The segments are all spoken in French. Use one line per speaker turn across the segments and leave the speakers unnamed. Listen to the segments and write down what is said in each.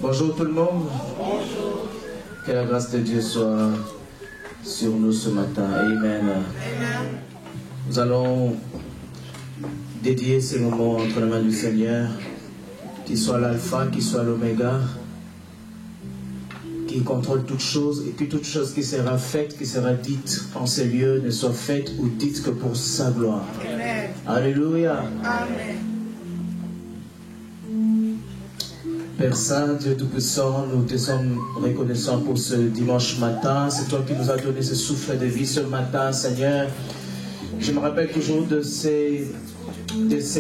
Bonjour tout le monde. Bonjour. Que la grâce de Dieu soit sur nous ce matin. Amen. Nous allons dédier ces moments entre les mains du Seigneur, qu'il soit l'alpha, qu'il soit l'oméga, qui contrôle toutes choses, et puis toute chose qui sera faite, qui sera dite en ces lieux, ne soit faite ou dite que pour sa gloire. Amen. Alléluia. Amen. Père Saint, Dieu Tout-Puissant, nous te sommes reconnaissants pour ce dimanche matin. C'est toi qui nous as donné ce souffle de vie ce matin, Seigneur. Je me rappelle toujours de ces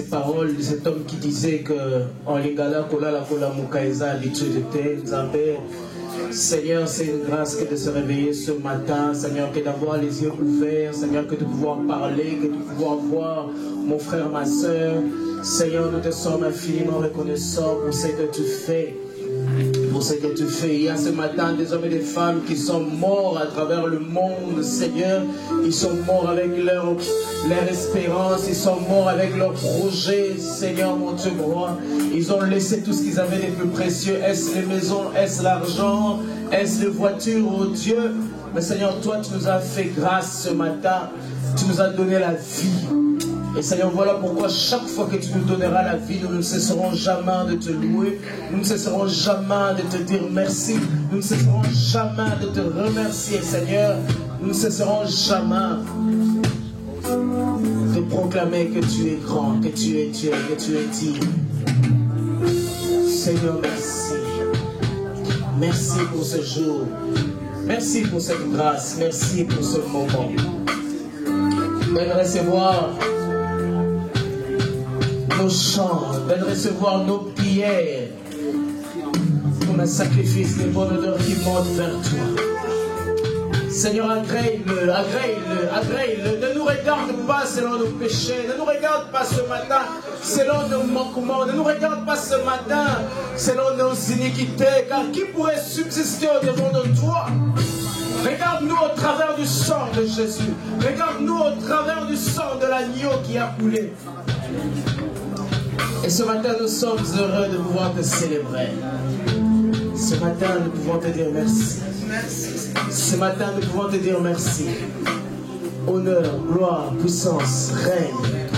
paroles de cet homme qui disait que en lingala kola la kola mukaeza habitude de Nzambe. Seigneur, c'est une grâce que de se réveiller ce matin, Seigneur, que d'avoir les yeux ouverts, Seigneur, que de pouvoir parler, que de pouvoir voir mon frère, ma soeur. Seigneur, nous te sommes infiniment reconnaissants pour ce que tu fais. Pour ce que tu fais. Il y a ce matin des hommes et des femmes qui sont morts à travers le monde, Seigneur. Ils sont morts avec leur espérance, ils sont morts avec leur projet, Seigneur, mon Dieu roi. Ils ont laissé tout ce qu'ils avaient de plus précieux. Est-ce les maisons, est-ce l'argent, est-ce les voitures, oh Dieu. Mais Seigneur, toi, tu nous as fait grâce ce matin. Tu nous as donné la vie. Et Seigneur, voilà pourquoi chaque fois que tu nous donneras la vie, nous ne cesserons jamais de te louer, nous ne cesserons jamais de te dire merci, nous ne cesserons jamais de te remercier, Seigneur, nous ne cesserons jamais de proclamer que tu es grand, que tu es Dieu, que tu es digne. Seigneur, merci. Merci pour ce jour. Merci pour cette grâce. Merci pour ce moment. De recevoir nos chants, de recevoir nos prières comme un sacrifice de bonne odeur qui monte vers toi. Seigneur, agrée-le, agrée-le, agrée-le. Ne nous regarde pas selon nos péchés, ne nous regarde pas ce matin selon nos manquements, ne nous regarde pas ce matin selon nos iniquités, car qui pourrait subsister au-devant de toi? Regarde-nous au travers du sang de Jésus, regarde-nous au travers du sang de l'agneau qui a coulé. Et ce matin, nous sommes heureux de pouvoir te célébrer. Ce matin, nous pouvons te dire merci. Ce matin, nous pouvons te dire merci. Honneur, gloire, puissance, règne.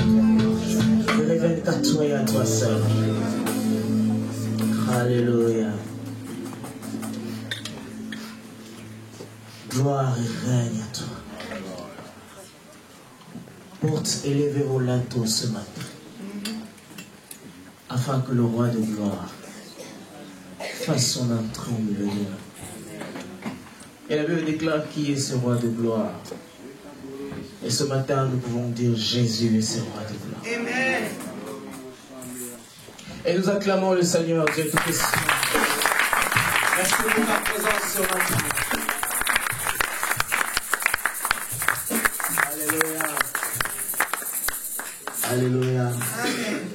Ne révèle qu'à toi et à toi seul. Alléluia. Gloire et règne à toi. Porte élevée au linteau ce matin, afin que le roi de gloire fasse son entrée au milieu de nous. Et la Bible déclare qui est ce roi de gloire. Et ce matin, nous pouvons dire Jésus est ce roi de gloire. Amen. Et nous acclamons le Seigneur Dieu Tout-Puissant. Merci pour ta présence ce matin. Alléluia. Alléluia. Amen.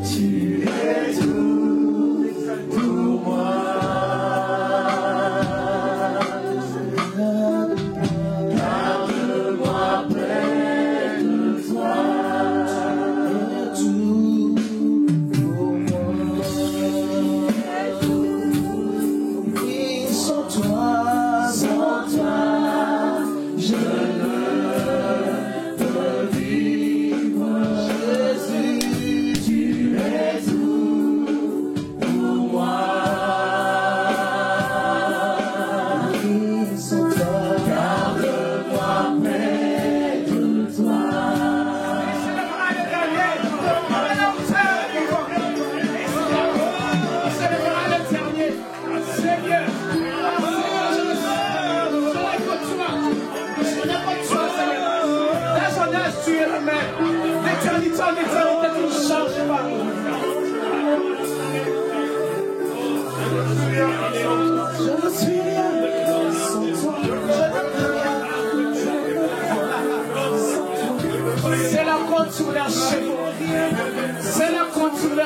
Tu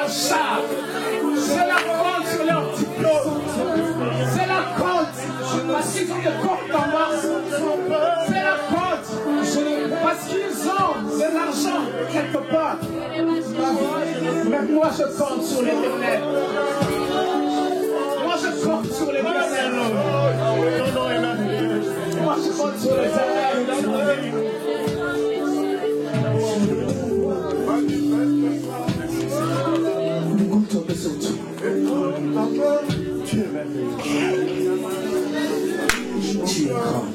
leurs chars. Cela compte sur leur diplôme. Cela compte parce qu'ils ont des comptes en masse. Cela compte parce qu'ils ont de l'argent quelque part. Mais moi je compte sur l'Éternel. Moi je compte sur l'Éternel. Moi je compte sur l'Éternel. Compte sur toi. Tu es merveilleux. Tu es grand.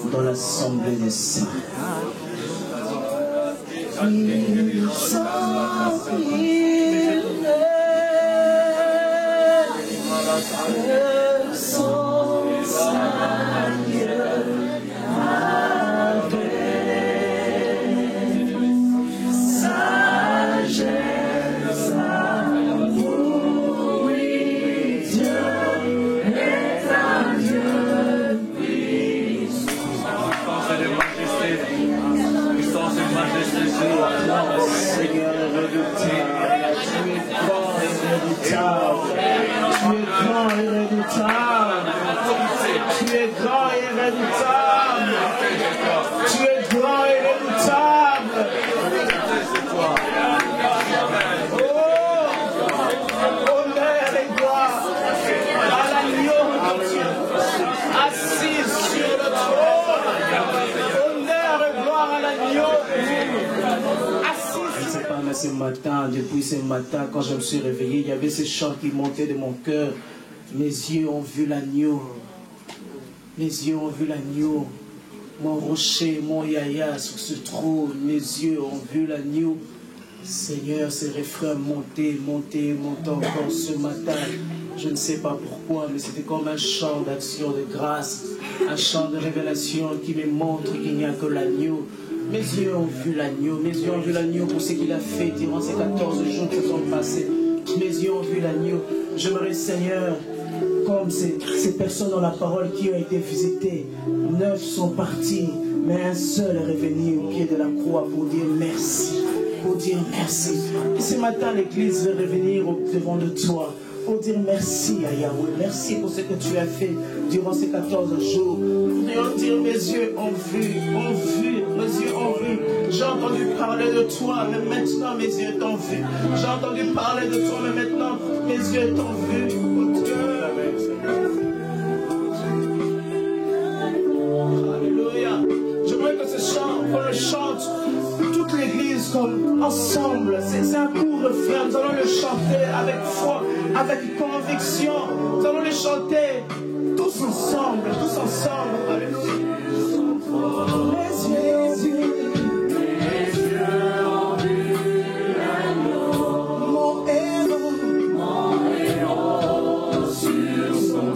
Dans l'assemblée des saints. Ils sont Seigneur redoutable, tu es grand et redoutable, tu es grand et redoutable, tu es grand et redoutable, tu es grand et redoutable. Oh, honneur et gloire à l'agneau de Dieu, assis sur le trône. Honneur et gloire à l'agneau. Je ne sais pas, mais ce matin, depuis ce matin, quand je me suis réveillé, il y avait ces chants qui montaient de mon cœur. Mes yeux ont vu l'agneau. Mes yeux ont vu l'agneau. Mon rocher, mon yaya sur ce trône. Mes yeux ont vu l'agneau. Seigneur, ces refrains montaient, montaient, montaient encore ce matin. Je ne sais pas pourquoi, mais c'était comme un chant d'action de grâce. Un chant de révélation qui me montre qu'il n'y a que l'agneau. Mes yeux ont vu l'agneau, mes yeux ont vu l'agneau pour ce qu'il a fait durant ces 14 jours qui sont passés. Mes yeux ont vu l'agneau. J'aimerais, Seigneur, comme ces personnes dans la parole qui ont été visitées, 9 sont partis, mais un seul est revenu au pied de la croix pour dire merci. Pour dire merci. Et ce matin, l'Église veut revenir au devant de toi. Pour dire merci à Yahweh. Merci pour ce que tu as fait durant ces 14 jours. Pour dire mes yeux ont vu, mes yeux ont vu. J'ai entendu parler de toi, mais maintenant mes yeux t'ont vu. J'ai entendu parler de toi, mais maintenant mes yeux t'ont vu. Oh Dieu. Alléluia. Je veux que ce chant, qu'on le chante, toute l'église comme ensemble. C'est un court refrain. Nous allons le chanter avec foi, avec conviction. Nous allons le chanter tous ensemble, tous ensemble. Alléluia. Les yeux ont vu l'agneau, mon héros sur son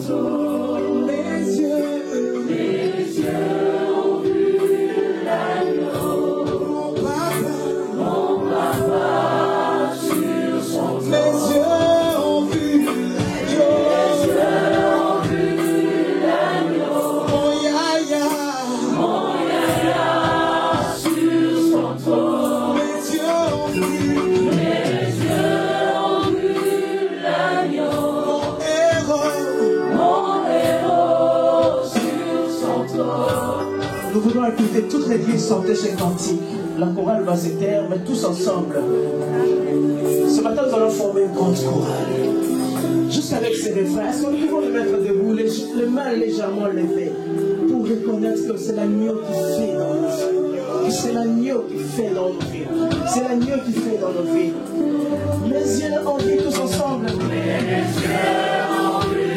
Nous voulons écouter toute l'église chanter ces cantiques. La chorale va se taire, mais tous ensemble. Ce matin, nous allons former une grande chorale. Juste avec ces refrains. Est-ce que nous pouvons nous mettre debout, les mains légèrement levées, pour reconnaître que c'est l'agneau qui fait dans nos vies. C'est l'agneau qui fait dans nos vies. C'est l'agneau qui fait dans nos vies. Mes yeux en vie tous ensemble. Mes yeux en vie,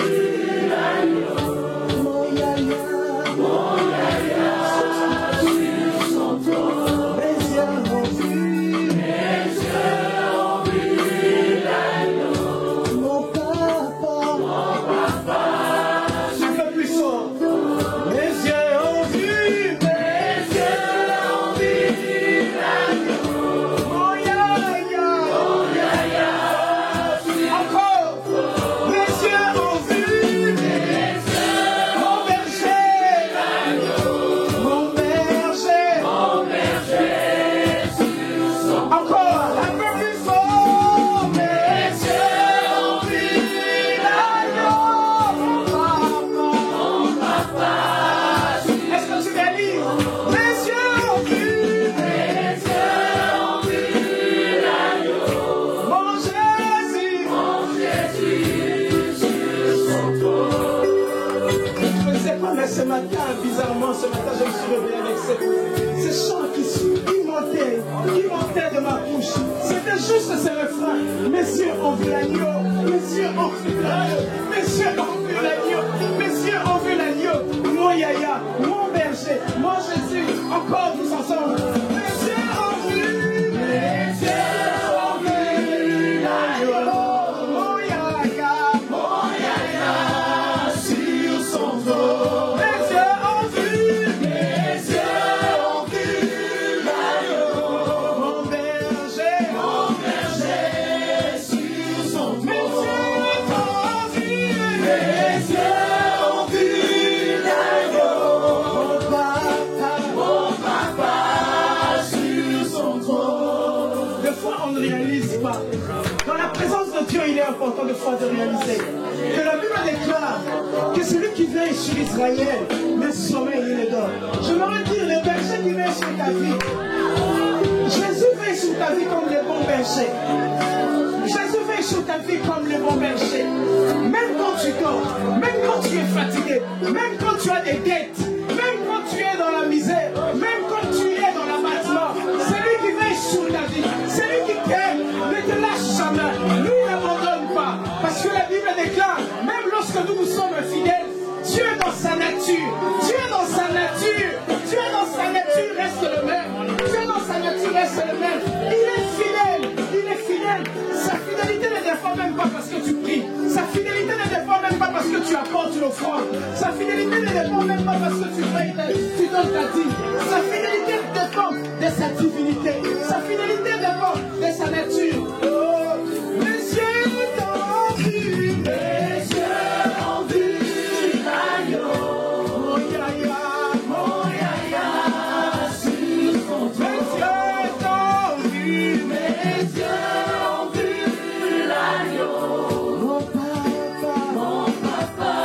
l'agneau. Mon yaya, mon yaya, sur son trône. Mes yeux en vie, l'agneau. Mon papa, je fais plus fort. Mes yeux en vie, l'agneau. Mon yaya, encore. Mes yeux en vue, mon berger, mon berger, encore un peu plus fort. Mes yeux en vue, l'agneau, mon papa. Est-ce que tu réalises? Mes yeux en vue, l'agneau, mon Jésus. Je ne sais pas, mais ce matin, bizarrement, ce matin, je me suis réveillé avec ces chants qui montaient de ma bouche. C'était juste ces refrains. Mes yeux ont vu l'agneau, mes yeux ont vu l'agneau, mes yeux ont vu l'agneau, mes yeux ont vu l'agneau. Mon yaya, mon berger, mon Jésus, encore tous ensemble. Mes yeux ont vu, l'agneau. Mon yaya, sur son dos. Mes yeux ont vu l'agneau. Mon berger, sur son dos. Mes yeux ont vu l'agneau. Mon papa, sur son trône. Des fois, on ne réalise pas. Dans la présence de Dieu, il est important des fois de réaliser que la Bible déclare que celui qui veille sur Israël, mais sommeil, il les donne. J'aimerais dire les bergers qui veillent sur ta vie. Jésus veille sur ta vie comme les bons bergers. Jésus veille sur ta vie comme les bons bergers. Même quand tu dors, même quand tu es fatigué, même quand tu as des dettes, même quand tu es dans la misère, même quand tu es dans l'abattement, c'est lui qui veille sur ta vie. C'est lui qui t'aime, ne te lâche jamais. Lui n'abandonne pas. Parce que la Bible déclare, même lorsque nous sommes fidèles, Dieu dans sa nature, Dieu dans sa nature, Dieu dans sa nature reste le même. Dieu dans sa nature reste le même. Il est fidèle, il est fidèle. Sa fidélité ne dépend même pas parce que tu pries. Sa fidélité ne dépend même pas parce que tu apportes l'offrande. Sa fidélité ne dépend même pas parce que tu donnes ta dîme. Sa fidélité dépend de sa divinité. Sa fidélité dépend de sa nature. Oh, mes yeux t'ont vu, mes yeux ont vu l'agneau. Mon yaya, sur son trône. Mes yeux t'ont vu, mes yeux ont vu l'agneau. Mon papa,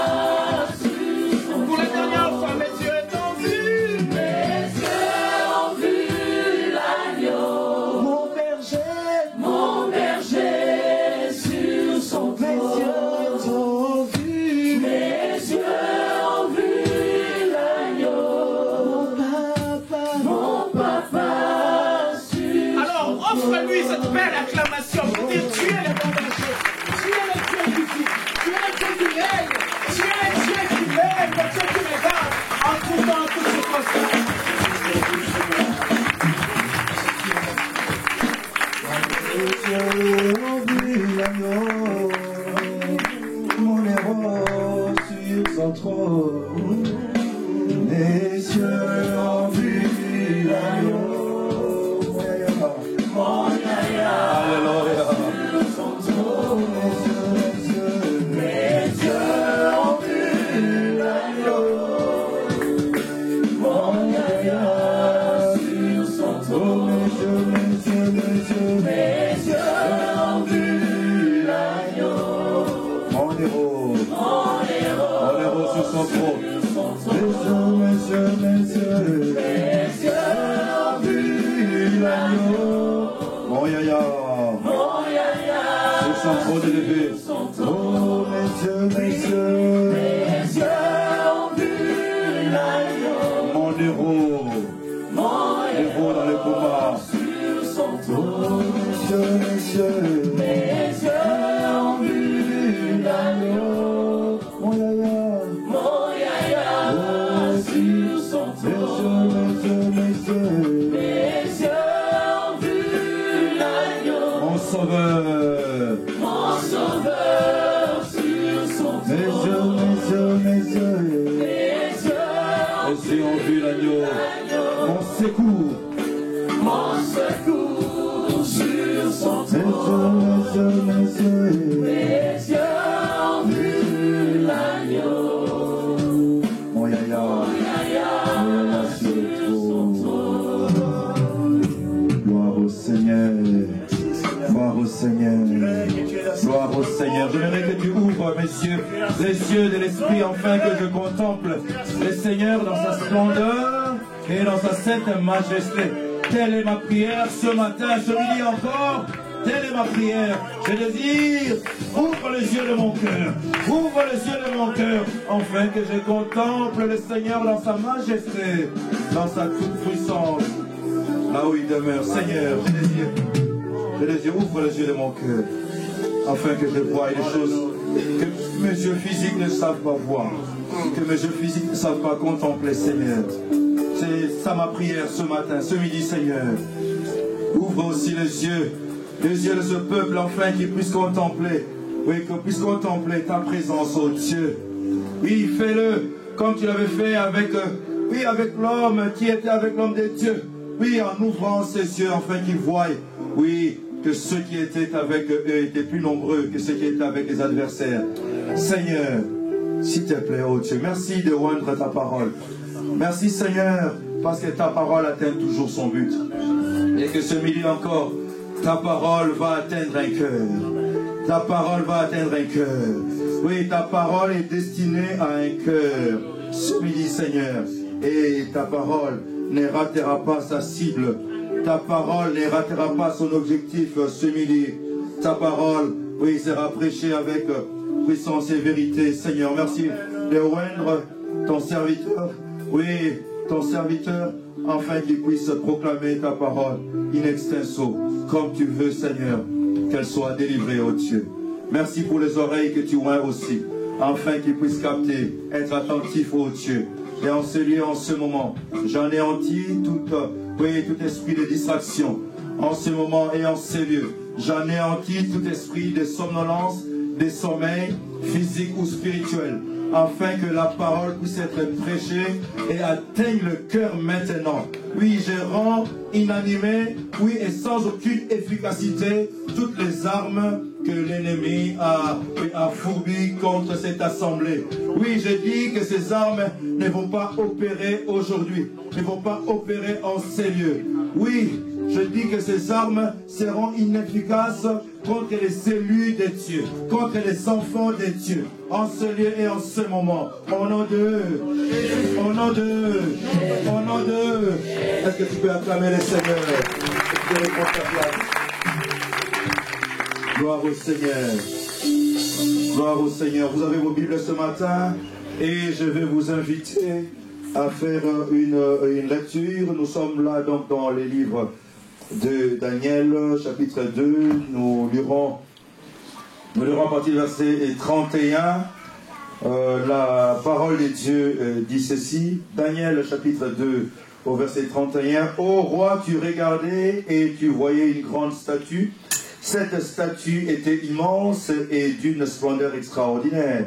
sur son trône. Pour la dernière fois, mes yeux t'ont vu, mes yeux ont vu l'agneau. Mon berger, sur son trône. Mes yeux t'ont vu, mes yeux ont vu l'agneau. Mon papa, sur. Alors, offre-lui cette belle acclamation pour dire tu es le bon berger. Tu es le Dieu qui vit. Tu es le Dieu qui règne. Tu es le Dieu qui règne, le Dieu qui regarde en tout temps, en toutes circonstances.
Mon héros sur son trône, les cieux ont vu l'agneau. Mon yaya, alléluia, sur son trône, les cieux ont vu l'agneau. Mon yaya, sur son trône, les cieux ont vu l'agneau. Mon héros sur son trône. Messieurs, son trône élevé. Oh, mes yeux ont vu l'agneau. Mon héros dans le combat. Oh, mes yeux ont vu l'agneau. Mon yaya, sur son trône. Mes yeux ont vu l'agneau. Mon sauveur sur son trône. Mes yeux ont vu l'agneau. Mon secours sur son trône. Mes yeux ont vu l'agneau. Mon yaya sur son trône. Gloire au Seigneur. Gloire au Seigneur. Gloire au Seigneur. J'aimerais que tu ouvres les yeux de l'esprit afin que je contemple le Seigneur dans sa splendeur et dans sa sainte majesté. Telle est ma prière ce matin, ce midi encore. Telle est ma prière. Je désire, ouvre les yeux de mon cœur. Ouvre les yeux de mon cœur, afin que je contemple le Seigneur dans sa majesté, dans sa toute puissance, là où il demeure. Seigneur, je désire, ouvre les yeux de mon cœur, afin que je voie des choses que mes yeux physiques ne savent pas voir, que mes yeux physiques ne savent pas contempler, Seigneur. C'est ça ma prière ce matin, ce midi, Seigneur. Ouvre aussi les yeux de ce peuple, enfin, qu'il puisse contempler, oui, qu'on puisse contempler ta présence, oh Dieu. Oui, fais-le comme tu l'avais fait avec l'homme qui était avec l'homme de Dieu. Oui, en ouvrant ses yeux, afin qu'il voie, oui, que ceux qui étaient avec eux étaient plus nombreux que ceux qui étaient avec les adversaires. Seigneur, s'il te plaît, oh Dieu, merci de oindre ta parole. Merci Seigneur, parce que ta parole atteint toujours son but. Et que ce midi encore, ta parole va atteindre un cœur. Ta parole va atteindre un cœur. Oui, ta parole est destinée à un cœur. Ce midi, Seigneur. Et ta parole ne ratera pas sa cible. Ta parole ne ratera pas son objectif ce midi. Ta parole, oui, sera prêchée avec puissance et vérité. Seigneur, merci de oindre ton serviteur. Oui, ton serviteur, afin qu'il puisse proclamer ta parole in extenso, comme tu veux, Seigneur, qu'elle soit délivrée, oh Dieu. Merci pour les oreilles que tu oins aussi, afin qu'ils puissent capter, être attentifs, oh Dieu. Et en ce lieu, en ce moment, j'anéantis tout esprit de distraction. En ce moment et en ce lieu, j'anéantis tout esprit de somnolence, de sommeil, physique ou spirituel, afin que la parole puisse être prêchée et atteigne le cœur maintenant. Oui, je rends inanimé, oui, et sans aucune efficacité, toutes les armes que l'ennemi a fourbies contre cette assemblée. Oui, je dis que ces armes ne vont pas opérer aujourd'hui, ne vont pas opérer en ces lieux. Oui, je dis que ces armes seront inefficaces contre les élus de Dieu, contre les enfants de Dieu, en ce lieu et en ce moment. Au nom de, au nom de, au nom de. Est-ce que tu peux acclamer le Seigneur? Tu peux reprendre ta place. Gloire au Seigneur. Gloire au Seigneur. Vous avez vos Bibles ce matin et je vais vous inviter à faire une lecture. Nous sommes là donc dans les livres de Daniel, chapitre 2, nous lirons à partir du verset 31. La parole de Dieu dit ceci, Daniel chapitre 2 au verset 31. Ô roi, tu regardais et tu voyais une grande statue. Cette statue était immense et d'une splendeur extraordinaire.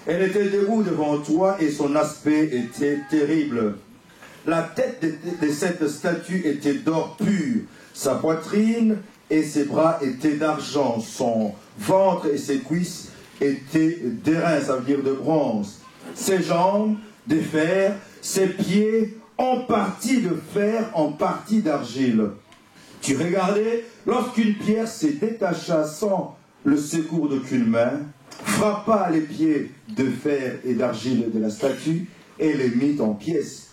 Elle était debout devant toi et son aspect était terrible. La tête de cette statue était d'or pur, sa poitrine et ses bras étaient d'argent, son ventre et ses cuisses étaient d'airain, ça veut dire de bronze, ses jambes de fer, ses pieds en partie de fer, en partie d'argile. Tu regardais, lorsqu'une pierre se détacha sans le secours d'aucune main, frappa les pieds de fer et d'argile de la statue et les mit en pièces.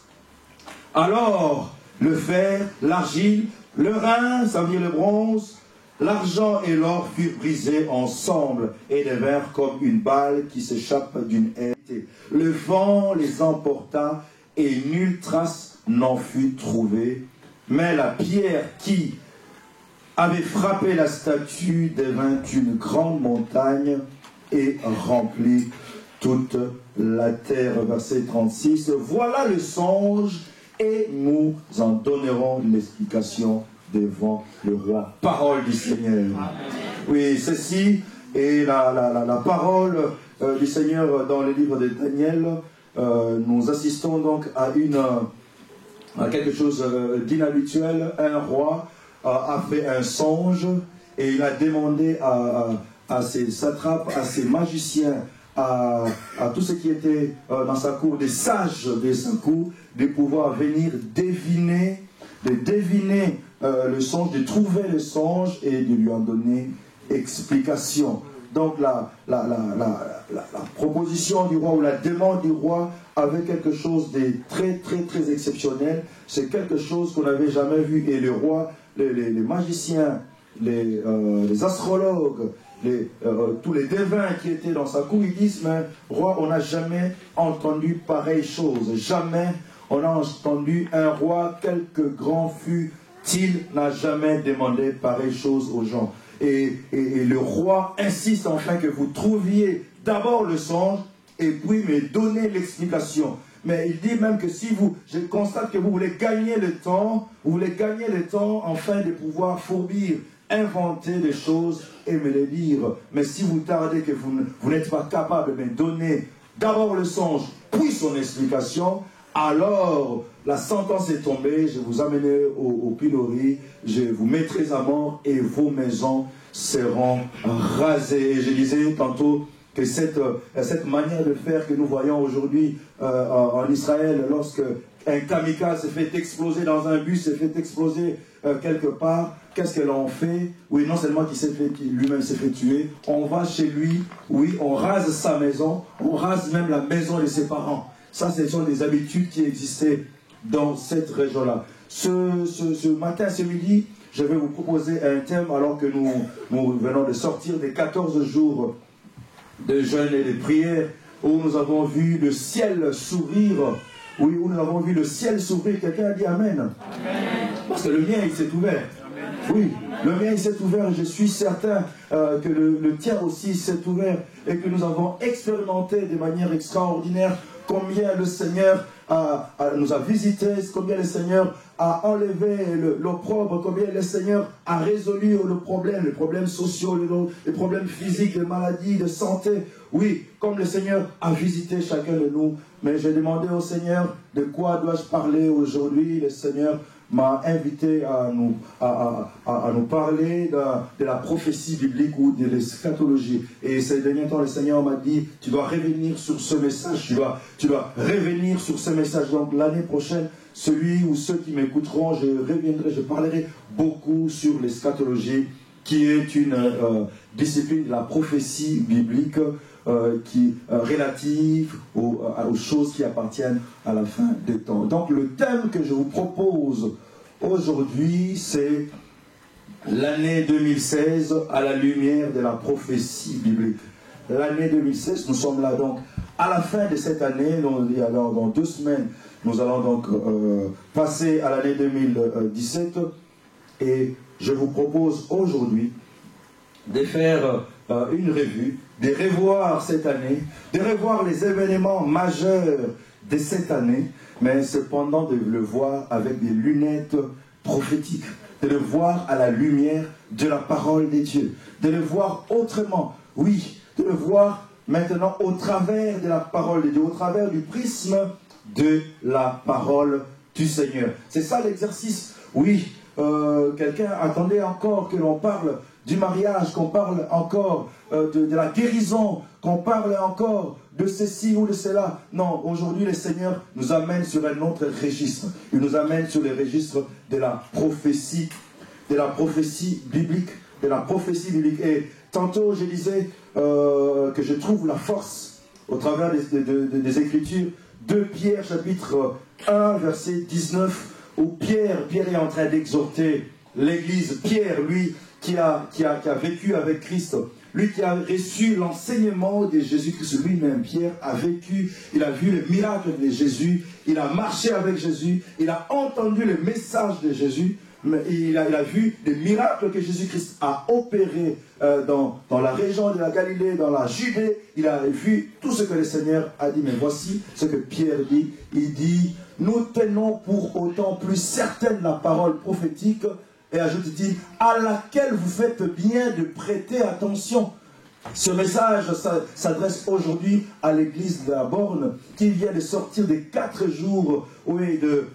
Alors, le fer, l'argile, le rein, ça veut dire le bronze, L'argent et l'or furent brisés ensemble et devinrent comme une balle qui s'échappe d'une haie. Le vent les emporta et nulle trace n'en fut trouvée. Mais la pierre qui avait frappé la statue devint une grande montagne et remplit toute la terre. Verset 36. Voilà le songe et nous en donnerons l'explication devant le roi. Parole du Seigneur. Oui, ceci est la parole du Seigneur dans le livre de Daniel. Nous assistons donc à quelque chose d'inhabituel. Un roi a fait un songe et il a demandé à ses satrapes, à ses magiciens, à tous ceux qui étaient dans sa cour, des sages de sa cour, de pouvoir venir deviner le songe, de trouver le songe et de lui en donner explication. Donc la proposition du roi ou la demande du roi avait quelque chose de très très très exceptionnel. C'est quelque chose qu'on n'avait jamais vu. Et le roi, les magiciens, les astrologues, tous les devins qui étaient dans sa cour, ils disent, mais roi, on n'a jamais entendu pareille chose. Jamais on a entendu un roi, quelque grand fût-il, n'a jamais demandé pareille chose aux gens. Et le roi insiste enfin que vous trouviez d'abord le songe et puis me donner l'explication. Mais il dit même que si je constate que vous voulez gagner le temps, afin de pouvoir fourbir, inventer des choses et me les dire. Mais si vous tardez, que vous n'êtes pas capable de me donner d'abord le songe, puis son explication, alors la sentence est tombée, je vous amènerai au pilori, je vous mettrai à mort et vos maisons seront rasées. Et je disais tantôt que cette manière de faire que nous voyons aujourd'hui en Israël, lorsque un kamikaze s'est fait exploser dans un bus, s'est fait exploser quelque part, qu'est-ce que l'on fait? Oui, non seulement lui-même s'est fait tuer, on va chez lui, oui, on rase sa maison, on rase même la maison de ses parents. Ça, ce sont des habitudes qui existaient dans cette région-là. Ce matin, ce midi, je vais vous proposer un thème alors que nous venons de sortir des 14 jours de jeûne et de prière où nous avons vu le ciel s'ouvrir. Oui, où nous avons vu le ciel s'ouvrir. Quelqu'un a dit Amen. Amen. Parce que le mien, il s'est ouvert. Oui, le mien, il s'est ouvert et je suis certain que le tien aussi s'est ouvert et que nous avons expérimenté de manière extraordinaire combien le Seigneur nous a visités, combien le Seigneur a enlevé l'opprobre, combien le Seigneur a résolu les problèmes sociaux, les problèmes physiques, les maladies, de santé. Oui, comme le Seigneur a visité chacun de nous. Mais j'ai demandé au Seigneur de quoi dois-je parler aujourd'hui. Le Seigneur m'a invité à nous parler de la prophétie biblique ou de l'eschatologie. Et ces derniers temps, le Seigneur m'a dit, tu dois revenir sur ce message, tu dois revenir sur ce message. Donc l'année prochaine, celui ou ceux qui m'écouteront, je parlerai beaucoup sur l'eschatologie, qui est une discipline de la prophétie biblique qui relative aux choses qui appartiennent à la fin des temps. Donc le thème que je vous propose aujourd'hui, c'est l'année 2016 à la lumière de la prophétie biblique. L'année 2016, nous sommes là donc à la fin de cette année, dans 2 semaines, nous allons donc passer à l'année 2017 et je vous propose aujourd'hui de faire une revue, de revoir cette année, de revoir les événements majeurs de cette année, mais cependant de le voir avec des lunettes prophétiques, de le voir à la lumière de la parole de Dieu, de le voir autrement, oui, de le voir maintenant au travers de la parole de Dieu, au travers du prisme de la parole du Seigneur. C'est ça l'exercice, oui. Quelqu'un attendait encore que l'on parle du mariage, qu'on parle encore de la guérison, qu'on parle encore de ceci ou de cela. Non, aujourd'hui le Seigneur nous amène sur un autre registre. Il nous amène sur le registre de la prophétie biblique, de la prophétie biblique. Et tantôt je disais que je trouve la force au travers des Écritures. 2 Pierre chapitre 1 verset 19 où Pierre est en train d'exhorter l'église. Pierre, lui, qui a vécu avec Christ, lui qui a reçu l'enseignement de Jésus-Christ lui-même, Pierre a vécu, il a vu le miracle de Jésus, il a marché avec Jésus, il a entendu le message de Jésus, mais il a vu les miracles que Jésus-Christ a opérés dans la région de la Galilée, dans la Judée. Il a vu tout ce que le Seigneur a dit. Mais voici ce que Pierre dit. Il dit, nous tenons pour autant plus certaine la parole prophétique, et ajoute-t-il, à laquelle vous faites bien de prêter attention. Ce message s'adresse aujourd'hui à l'église de la Borne, qui vient de sortir des 4 jours de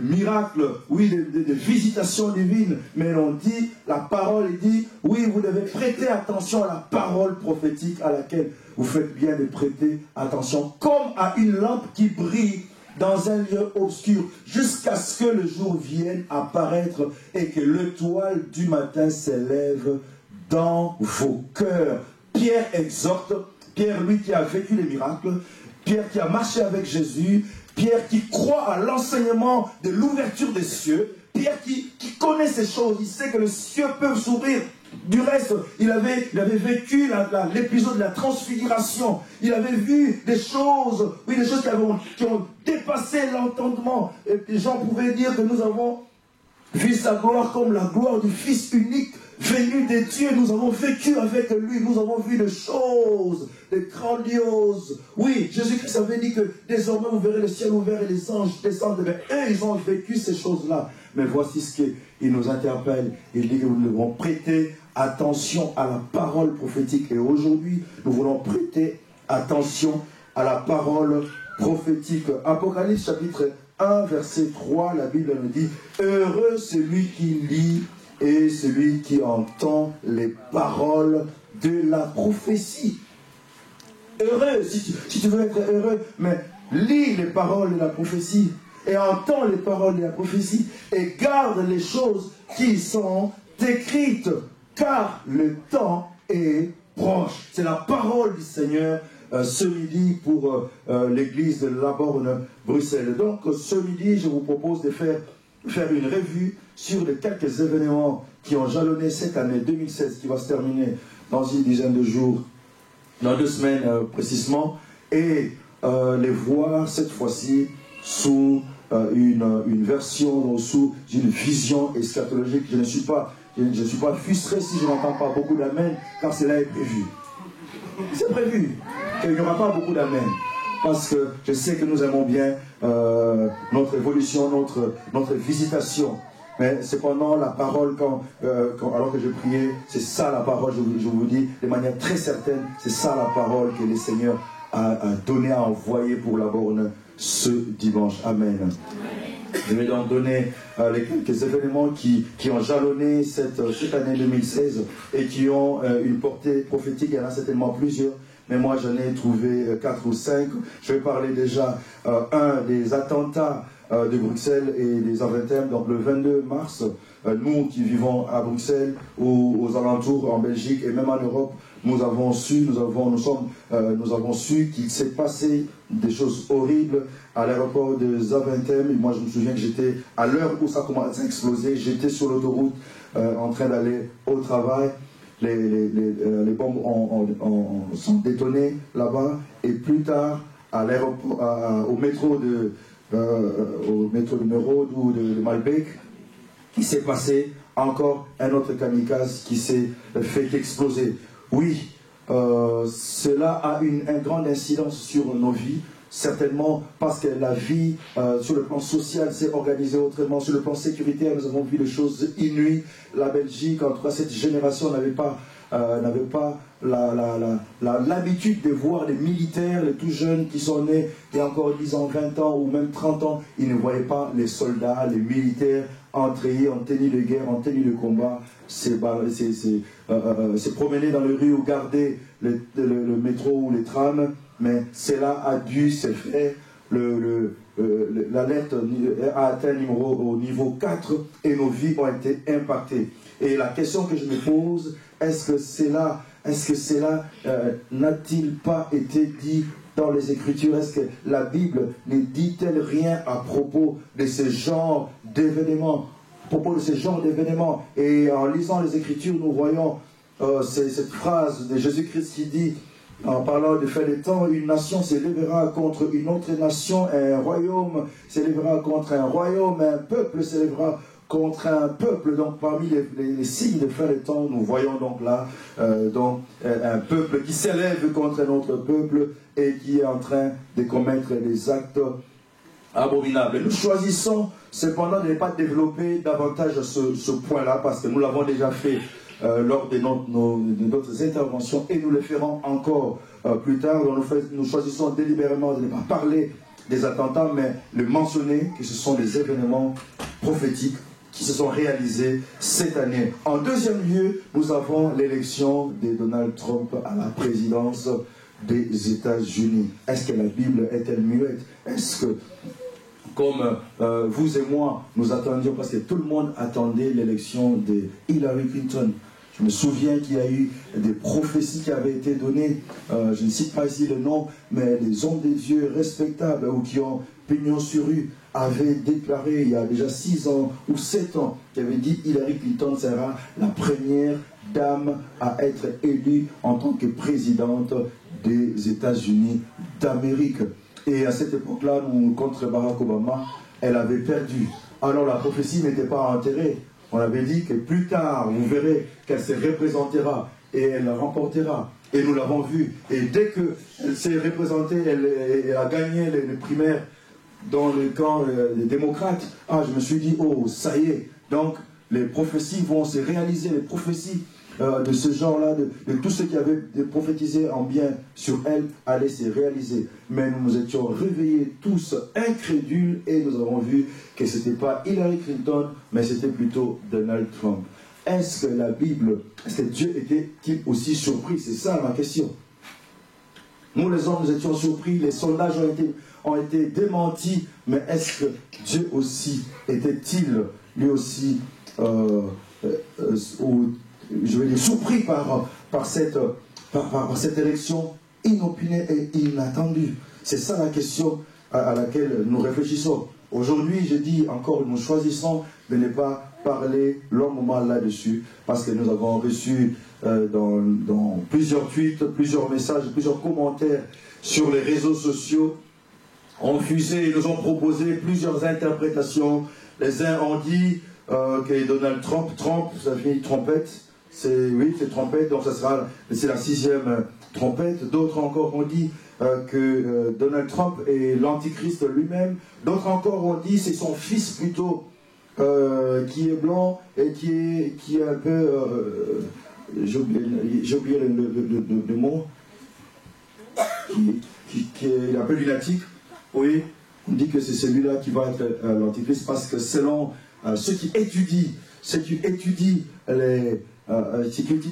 miracles, oui, de visitations divines. Mais on dit, la parole dit, oui, vous devez prêter attention à la parole prophétique à laquelle vous faites bien de prêter attention, comme à une lampe qui brille dans un lieu obscur, jusqu'à ce que le jour vienne apparaître et que l'étoile du matin s'élève dans vos cœurs. Pierre exhorte, Pierre, lui qui a vécu les miracles, Pierre qui a marché avec Jésus, Pierre qui croit à l'enseignement de l'ouverture des cieux, Pierre qui connaît ces choses, il sait que les cieux peuvent s'ouvrir. Du reste, il avait vécu l'épisode de la transfiguration. Il avait vu des choses, oui, des choses qui ont dépassé l'entendement. Et les gens pouvaient dire que nous avons vu sa gloire comme la gloire du Fils unique venu des dieux. Nous avons vécu avec lui, nous avons vu des choses, des grandioses. Oui, Jésus-Christ avait dit que désormais vous verrez le ciel ouvert et les anges descendre. Mais eux, ils ont vécu ces choses-là. Mais voici ce qu'il nous interpelle. Il dit que nous devons prêter attention à la parole prophétique. Et aujourd'hui, nous voulons prêter attention à la parole prophétique. Apocalypse chapitre 1, verset 3, la Bible nous dit « Heureux celui qui lit et celui qui entend les paroles de la prophétie. » Heureux, si tu veux être heureux, mais lis les paroles de la prophétie et entends les paroles de la prophétie et garde les choses qui sont écrites, car le temps est proche. C'est la parole du Seigneur ce midi pour l'église de La Borne, Bruxelles. Donc ce midi, je vous propose de faire une revue sur les quelques événements qui ont jalonné cette année 2016 qui va se terminer dans une dizaine de jours, dans 2 semaines précisément, et les voir cette fois-ci sous une version, sous une vision eschatologique. Je ne suis pas frustré si je n'entends pas beaucoup d'amen, car cela est prévu. C'est prévu qu'il n'y aura pas beaucoup d'amen, parce que je sais que nous aimons bien notre évolution, notre visitation. Mais cependant, la parole, alors que je priais, c'est ça la parole, je vous dis de manière très certaine, c'est ça la parole que le Seigneur a donnée, a envoyée pour La Borne ce dimanche. Amen. Je vais donc donner les quelques événements qui ont jalonné cette année 2016 et qui ont une portée prophétique. Il y en a certainement plusieurs, mais moi j'en ai trouvé 4 ou 5. Je vais parler déjà des attentats de Bruxelles et des Aventem. Donc le 22 mars, nous qui vivons à Bruxelles ou aux alentours en Belgique et même en Europe, nous avons su qu'il s'est passé des choses horribles à l'aéroport de Zaventem. Et moi je me souviens que j'étais, à l'heure où ça commençait à exploser, j'étais sur l'autoroute en train d'aller au travail. Les bombes sont détonnées là-bas, et plus tard à l'aéroport, au métro de Merode ou de Malbec, il s'est passé encore un autre kamikaze qui s'est fait exploser. Oui, cela a une grande incidence sur nos vies, certainement parce que la vie sur le plan social s'est organisée autrement. Sur le plan sécuritaire, nous avons vu des choses inouïes. La Belgique, en tout cas cette génération, n'avait pas l'habitude de voir les militaires, les tout jeunes qui sont nés il y a encore 10 ans, 20 ans ou même 30 ans. Ils ne voyaient pas les soldats, les militaires entrer en tenue de guerre, en tenue de combat, se promener dans les rues ou garder le métro ou les trams. Mais cela a dû se faire. L'alerte a atteint au niveau 4 et nos vies ont été impactées. Et la question que je me pose, est-ce que cela n'a-t-il pas été dit dans les Écritures? Est-ce que la Bible ne dit-elle rien à propos de ce genre d'événements? à propos de ce genre d'événements. Et en lisant les Écritures, nous voyons cette phrase de Jésus-Christ qui dit, en parlant de fin des temps, une nation s'élèvera contre une autre nation, un royaume s'élèvera contre un royaume, un peuple s'élèvera contre un peuple. Donc parmi les signes de fin des temps, nous voyons donc là un peuple qui s'élève contre un autre peuple et qui est en train de commettre des actes abominables. Nous choisissons cependant de ne pas développer davantage ce point-là parce que nous l'avons déjà fait lors de notre intervention et nous le ferons encore plus tard. Donc nous choisissons délibérément de ne pas parler des attentats, mais le mentionner que ce sont des événements prophétiques qui se sont réalisés cette année. En deuxième lieu, nous avons l'élection de Donald Trump à la présidence des États-Unis. Est-ce que la Bible est-elle muette? Est-ce que, comme vous et moi, nous attendions, parce que tout le monde attendait l'élection de Hillary Clinton. Je me souviens qu'il y a eu des prophéties qui avaient été données, je ne cite pas ici le nom, mais des hommes de Dieu respectables ou qui ont pignon sur rue avaient déclaré il y a déjà 6 ans ou 7 ans, qui avaient dit Hillary Clinton sera la première dame à être élue en tant que présidente des États-Unis d'Amérique. Et à cette époque-là, contre Barack Obama, elle avait perdu. Alors la prophétie n'était pas enterrée. On avait dit que plus tard, vous verrez qu'elle se représentera et elle remportera. Et nous l'avons vu. Et dès qu'elle s'est représentée, elle a gagné les primaires dans le camp des démocrates. Ah, je me suis dit, oh, ça y est. Donc, les prophéties vont se réaliser, les prophéties de ce genre-là, de tout ce qui avait prophétisé en bien sur elle, allait se réaliser. Mais nous nous étions réveillés tous incrédules et nous avons vu que ce n'était pas Hillary Clinton, mais c'était plutôt Donald Trump. Est-ce que la Bible, est-ce que Dieu était-il aussi surpris? C'est ça ma question. Nous les hommes, nous étions surpris, les sondages ont été démentis, mais est-ce que Dieu aussi était-il lui aussi je vais dire, surpris par cette élection inopinée et inattendue? C'est ça la question à laquelle nous réfléchissons. Aujourd'hui, je dis encore, nous choisissons de ne pas parler longuement là-dessus, parce que nous avons reçu dans plusieurs tweets, plusieurs messages, plusieurs commentaires sur les réseaux sociaux, ont fusé, ils nous ont proposé plusieurs interprétations. Les uns ont dit que Donald Trump, ça finit trompette. Oui, c'est trompette, donc c'est la 6e trompette. D'autres encore ont dit que Donald Trump est l'antichrist lui-même. D'autres encore ont dit c'est son fils plutôt qui est blanc et qui est un peu... j'ai oublié le mot. Qui est un peu lunatique. Oui, on dit que c'est celui-là qui va être l'antichrist parce que selon ceux qui étudient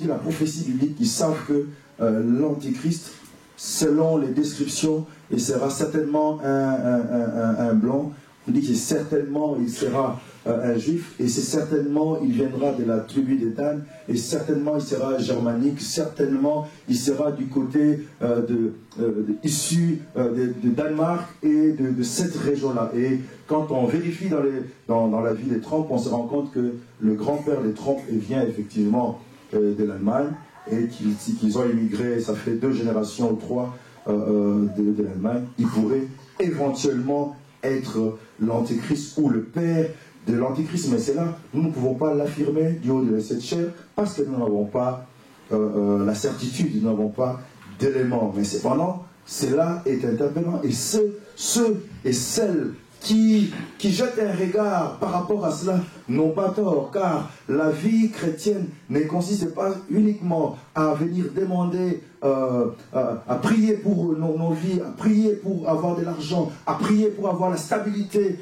la prophétie biblique, ils savent que l'antichrist, selon les descriptions, il sera certainement un blanc. On dit que certainement il sera un juif, et c'est certainement il viendra de la tribu de Dan, et certainement il sera germanique, certainement il sera du côté issu de Danemark et de cette région-là. Et quand on vérifie dans la vie des Trump, on se rend compte que le grand-père des Trump vient effectivement de l'Allemagne, et qu'ils ont immigré, ça fait 2 générations ou 3 de l'Allemagne. Il pourrait éventuellement être l'antéchrist ou le père de l'antéchrist, mais c'est là, nous ne pouvons pas l'affirmer du haut de cette chair parce que nous n'avons pas la certitude, nous n'avons pas d'éléments. Mais cependant, cela est interpellant, et ceux et celles qui jettent un regard par rapport à cela n'ont pas tort, car la vie chrétienne ne consiste pas uniquement à venir demander, à prier pour nos vies, à prier pour avoir de l'argent, à prier pour avoir la stabilité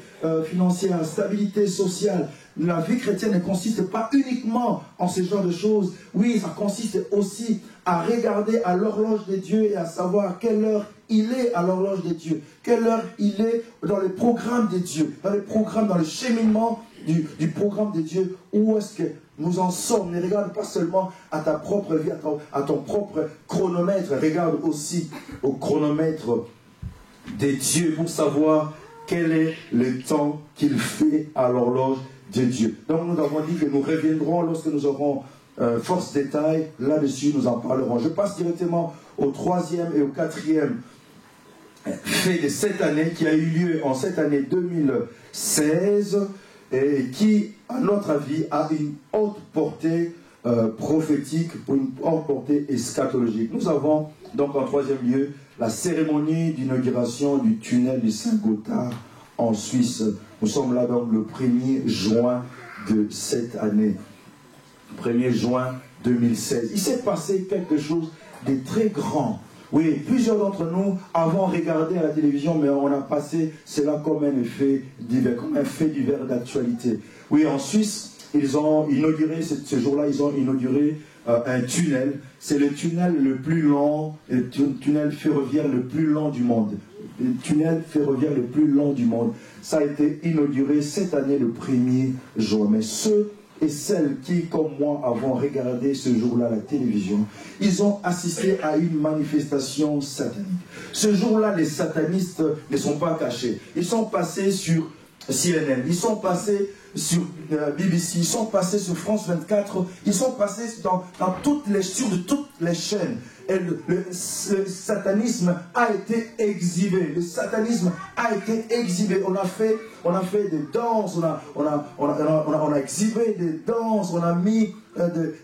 financière, la stabilité sociale. La vie chrétienne ne consiste pas uniquement en ce genre de choses. Oui, ça consiste aussi à regarder à l'horloge de Dieu et à savoir quelle heure il est à l'horloge de Dieu, quelle heure il est dans le programme de Dieu, dans le cheminement du programme de Dieu. Où est-ce que nous en sommes? Ne regarde pas seulement à ta propre vie, à ton propre chronomètre, regarde aussi au chronomètre de Dieu pour savoir quel est le temps qu'il fait à l'horloge de Dieu. Donc nous avons dit que nous reviendrons lorsque nous aurons force détail. Là-dessus, nous en parlerons. Je passe directement au 3e et au 4e fait de cette année qui a eu lieu en cette année 2016 et qui, à notre avis, a une haute portée prophétique, une haute portée eschatologique. Nous avons donc en 3e lieu la cérémonie d'inauguration du tunnel du Saint-Gothard en Suisse. Nous sommes là donc le 1er juin de cette année. 1er juin 2016. Il s'est passé quelque chose de très grand. Oui, plusieurs d'entre nous avons regardé à la télévision, mais on a passé cela comme un effet divers, comme un fait divers d'actualité. Oui, en Suisse, ils ont inauguré, ce jour-là, ils ont inauguré un tunnel. C'est le tunnel le plus long, le tunnel ferroviaire le plus long du monde. Le tunnel ferroviaire le plus long du monde. Ça a été inauguré cette année, le 1er juin. Mais ceux et celles qui, comme moi, avons regardé ce jour-là la télévision, ils ont assisté à une manifestation satanique. Ce jour-là, les satanistes ne sont pas cachés. Ils sont passés sur CNN, ils sont passés sur BBC, ils sont passés sur France 24, ils sont passés sur toutes les chaînes. Et le satanisme a été exhibé. Le satanisme a été exhibé. On a fait des danses, on a exhibé des danses, on a mis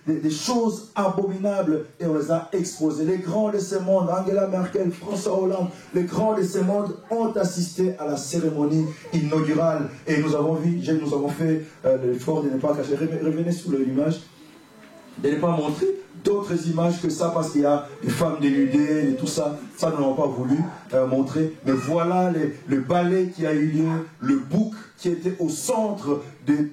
des choses abominables et on les a exposées. Les grands de ce monde, Angela Merkel, François Hollande, les grands de ce monde ont assisté à la cérémonie inaugurale. Et nous avons fait l'effort de ne pas cacher. Revenez sur l'image. De ne pas montrer d'autres images que ça, parce qu'il y a des femmes dénudées et tout ça, ça nous n'avons pas voulu montrer. Mais voilà le ballet qui a eu lieu, le bouc qui était au centre de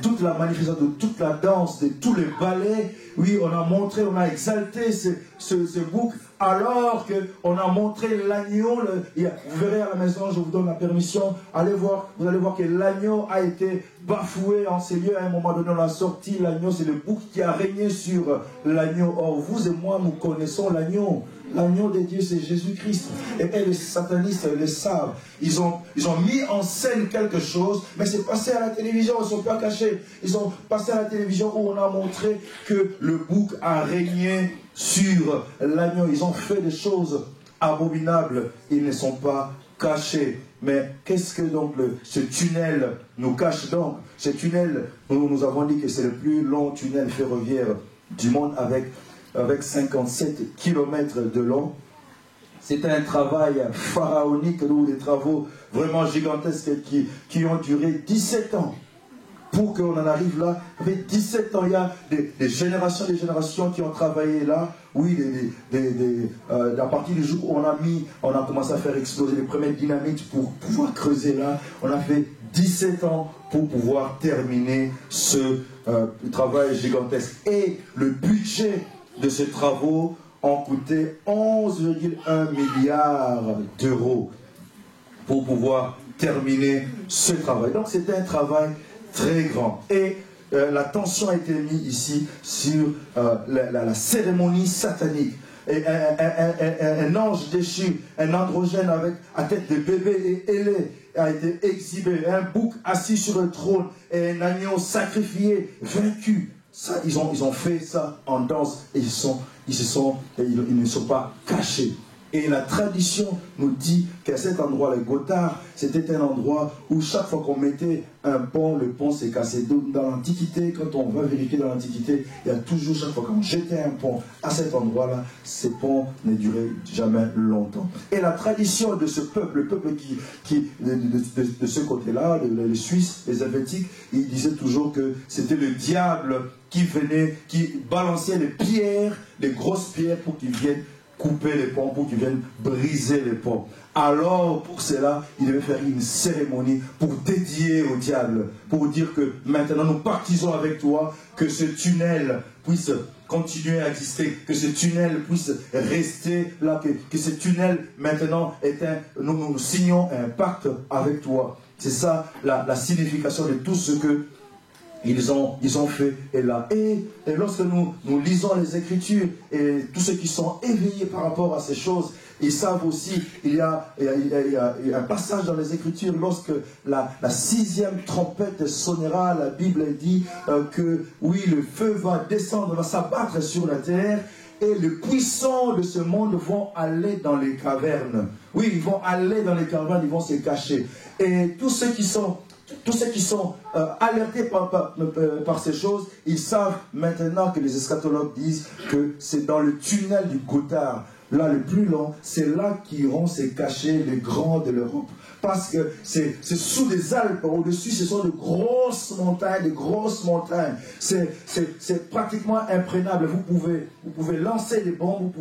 toute la manifestation, de toute la danse, de tous les ballets. Oui, on a montré, on a exalté ce bouc, alors qu'on a montré l'agneau. Vous verrez à la maison, je vous donne la permission, allez voir, vous allez voir que l'agneau a été bafoué en ces lieux. À un moment donné, on a sorti l'agneau, c'est le bouc qui a régné sur l'agneau. Or, vous et moi, nous connaissons l'agneau. L'agneau de Dieu, c'est Jésus-Christ. Et les satanistes le savent. Ils ont mis en scène quelque chose, mais c'est passé à la télévision, ils ne sont pas cachés. Ils ont passé à la télévision où on a montré que le bouc a régné sur l'agneau. Ils ont fait des choses abominables. Ils ne sont pas cachés. Mais qu'est-ce que donc ce tunnel nous cache donc? Ce tunnel, nous avons dit que c'est le plus long tunnel ferroviaire du monde avec 57 km de long. C'était un travail pharaonique, des travaux vraiment gigantesques qui ont duré 17 ans. Pour qu'on en arrive là, avec 17 ans, il y a des générations qui ont travaillé là. Oui, à partir du jour où on a commencé à faire exploser les premières dynamites pour pouvoir creuser là, on a fait 17 ans pour pouvoir terminer ce travail gigantesque. Et le budget de ces travaux ont coûté 11,1 milliards d'euros pour pouvoir terminer ce travail. Donc c'était un travail très grand. Et l'attention a été mise ici sur la cérémonie satanique. Et un ange déchu, un androgène à tête de bébé et ailé a été exhibé. Un bouc assis sur le trône et un agneau sacrifié, vaincu. Ça, ils ont fait ça en danse et ils ne sont pas cachés. Et la tradition nous dit qu'à cet endroit, le Gothard, c'était un endroit où chaque fois qu'on mettait un pont, le pont s'est cassé. Dans l'Antiquité, quand on va vérifier dans l'Antiquité, il y a toujours, chaque fois qu'on jetait un pont à cet endroit-là, ces ponts ne duraient jamais longtemps. Et la tradition de ce peuple, le peuple de ce côté-là, les Suisses, les Helvétiques, ils disaient toujours que c'était le diable qui venait, qui balançait les pierres, les grosses pierres pour qu'ils viennent couper les ponts, pour qu'ils viennent briser les ponts. Alors, pour cela, il devait faire une cérémonie pour dédier au diable, pour dire que maintenant nous partisons avec toi, que ce tunnel puisse continuer à exister, que ce tunnel puisse rester là, que ce tunnel maintenant nous signons un pacte avec toi. C'est ça la signification de tout ce que ils ont fait et là. Et lorsque nous lisons les Écritures et tous ceux qui sont éveillés par rapport à ces choses, Ils savent aussi, il y a un passage dans les Écritures, lorsque la 6e trompette sonnera, la Bible dit que oui, le feu va descendre, va s'abattre sur la terre, et les puissants de ce monde vont aller dans les cavernes. Oui, ils vont aller dans les cavernes, ils vont se cacher. Et tous ceux qui sont alertés par ces choses, ils savent maintenant que les eschatologues disent que c'est dans le tunnel du Gothard, là le plus long, c'est là qu'iront se cacher les grands de l'Europe. Parce que c'est sous des Alpes, au-dessus ce sont de grosses montagnes, c'est pratiquement imprégnable. Vous pouvez lancer des bombes,